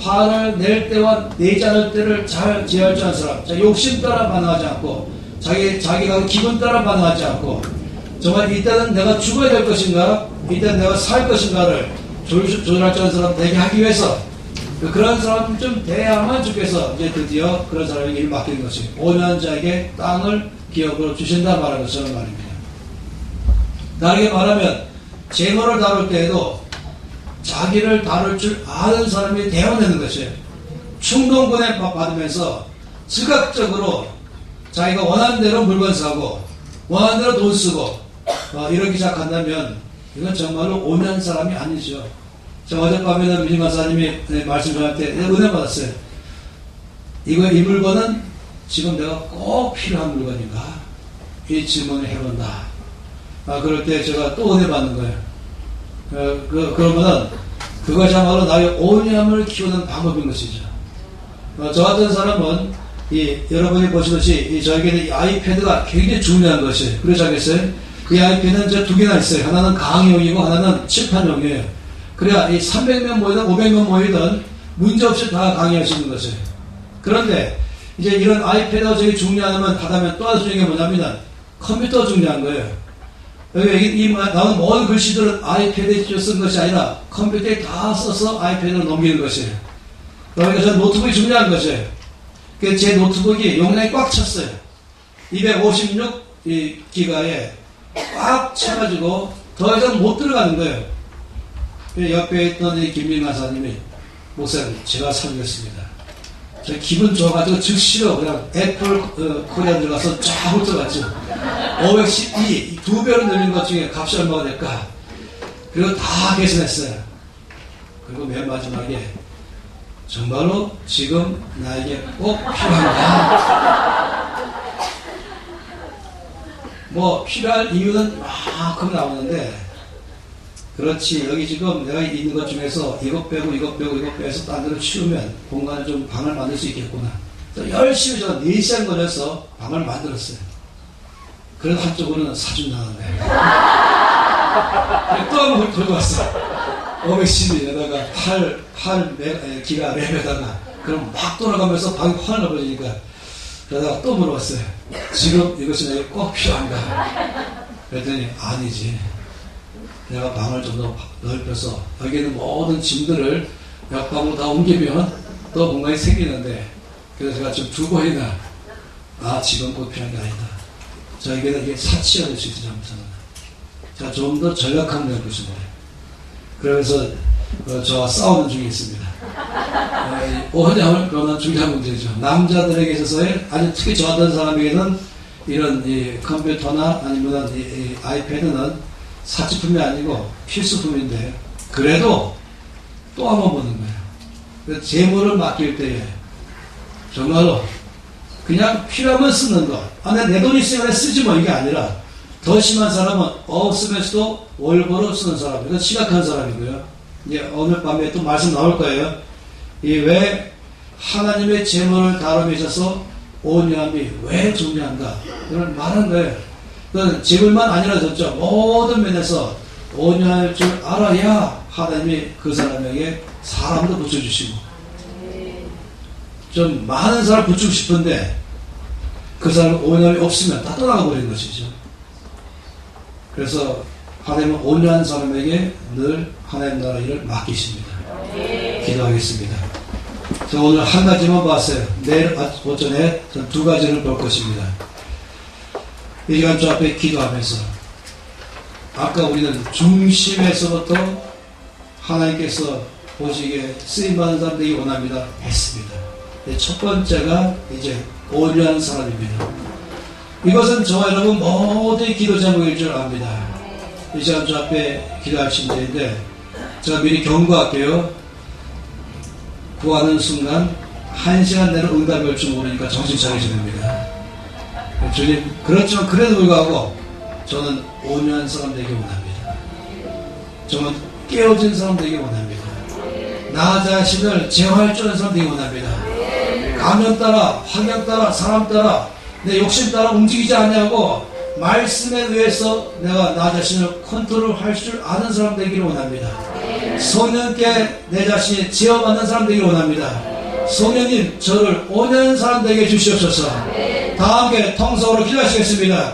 [SPEAKER 1] 화를 낼 때와 내지 않을 때를 잘 제어할 줄 아는 사람, 욕심 따라 반응하지 않고 자기가 기분 따라 반응하지 않고 정말 이때는 내가 죽어야 될 것인가, 이때는 내가 살 것인가를 조절할 줄 아는 사람 되게 하기 위해서 그런 사람 좀 돼야만 주께서 이제 드디어 그런 사람에게 일을 맡기는 것이 온유한 자에게 땅을 기업으로 주신다 말하는 것처럼 말입니다. 다르게 말하면 재물을 다룰 때에도 자기를 다룰 줄 아는 사람이 되어내는 것이에요. 충동권에 받으면서 즉각적으로 자기가 원하는 대로 물건 사고 원하는 대로 돈 쓰고 이러기 시작한다면 이건 정말로 온유한 사람이 아니죠. 저 어젯밤에는 민마사님이 말씀 전할 때 은혜 받았어요. 이 물건은 지금 내가 꼭 필요한 물건인가? 이 질문을 해본다. 그럴 때 제가 또 은혜 받는 거예요. 그러면은 그것이야말로 나의 온유함을 키우는 방법인 것이죠. 저 같은 사람은 여러분이 보시듯이 저에게는 이 아이패드가 굉장히 중요한 것이에요. 그렇지 않겠어요? 이 아이패드는 저 두 개나 있어요. 하나는 강의용이고 하나는 칠판용이에요. 그래야 이 300명 모이든 500명 모이든 문제없이 다 강의할 수 있는 것이에요. 그런데 이제 이런 아이패드가 저기 중요하다면 또 하나 중요한 게 뭐냐면 컴퓨터가 중요한 거예요. 여기 나오는 모든 글씨들은 아이패드에 쓴 것이 아니라 컴퓨터에 다 써서 아이패드로 넘기는 것이에요. 그러니까 저 노트북이 중요한 것이에요. 제 노트북이 용량이 꽉 찼어요. 256기가에 꽉 차가지고 더 이상 못 들어가는 거예요. 옆에 있던 김민관 사님이 목사님 제가 살겠습니다. 저 기분 좋아가지고 즉시로 그냥 애플 코리아 들어가서 쫙 훑어갔죠. 512 두 배로 늘린 것 중에 값이 얼마가 될까? 그리고 다 계산했어요. 그리고 맨 마지막에 정말로 지금 나에게 꼭 필요한가? 뭐 필요할 이유는 막큼 나오는데 그렇지 여기 지금 내가 있는 것 중에서 이것 빼고 빼서 딴 데로 치우면 공간을 좀 방을 만들 수 있겠구나. 열심히 저 4시간 걸려서 방을 만들었어요. 그래도 한쪽으로는 사준다는데 또 한 번 들고 왔어요. 512에다가 8기가 램에다가 그럼 막 돌아가면서 방이 확 나버리니까 그러다가 또 물어봤어요. 지금 이것이 내게 꼭 필요한가? 그랬더니 아니지. 내가 방을 좀 더 넓혀서 여기에는 모든 짐들을 옆방으로 다 옮기면 또 공간이 생기는데 그래서 제가 지금 두 번이나 지금 꼭 필요한 게 아니다. 저에게는 이게 사치가 될 수 있지 않습니까? 제가 좀 더 전략하면 될 것입니다. 그러면서 저와 싸우는 중에 있습니다. 오해함을 그러면 중요한 문제죠. 남자들에게 있어서의 아주 특히 저 같은 사람에게는 이런 컴퓨터나 아니면 이 아이패드는 사치품이 아니고 필수품인데 그래도 또 한 번 보는 거예요. 재물을 맡길 때에 정말로 그냥 필요하면 쓰는 것. 내 돈이 있으면 쓰지 뭐 이게 아니라 더 심한 사람은 없으면서도 월보로 쓰는 사람. 이건 심각한 사람이고요. 이제 오늘 밤에 또 말씀 나올 거예요. 왜 하나님의 재물을 다룸에 있어서 온유함이 왜 중요한가? 이걸 말한 거예요. 그 재물만 아니라 졌죠. 모든 면에서 온유할 줄 알아야 하나님이 그 사람에게 사람도 붙여주시고 좀 많은 사람 붙이고 싶은데 그 사람 온유함이 없으면 다 떠나가 버리는 것이죠. 그래서 하나님은 온유한 사람에게 늘 하나님 나라 일을 맡기십니다. 기도하겠습니다. 저 오늘 한 가지만 봤어요. 내일 오전에 전 두 가지를 볼 것입니다. 이 시간 저 앞에 기도하면서 아까 우리는 중심에서부터 하나님께서 보시기에 쓰임받는 사람 되기 원합니다 했습니다. 첫 번째가 이제 온유한 사람입니다. 이것은 저와 여러분 모두의 기도 제목일 줄 압니다. 이 시간 저 앞에 기도하신 분인데 제가 미리 경고할게요. 구하는 순간 1시간 내로 응답이 올 줄 모르니까 정신 차리셔야 됩니다. 주님, 그렇지만 그래도 불구하고 저는 온유한 사람 되기 원합니다. 저는 깨어진 사람 되기 원합니다. 나 자신을 제어할 줄 아는 사람 되기 원합니다. 감정 따라, 환경 따라, 사람 따라, 내 욕심 따라 움직이지 않냐고 말씀에 의해서 내가 나 자신을 컨트롤할 줄 아는 사람 되기를 원합니다. 성령께 내 자신이 제어받는 사람 되기를 원합니다. 성령님, 저를 온유한 사람 되게 주시옵소서. 다 함께 통성으로 기도하시겠습니다.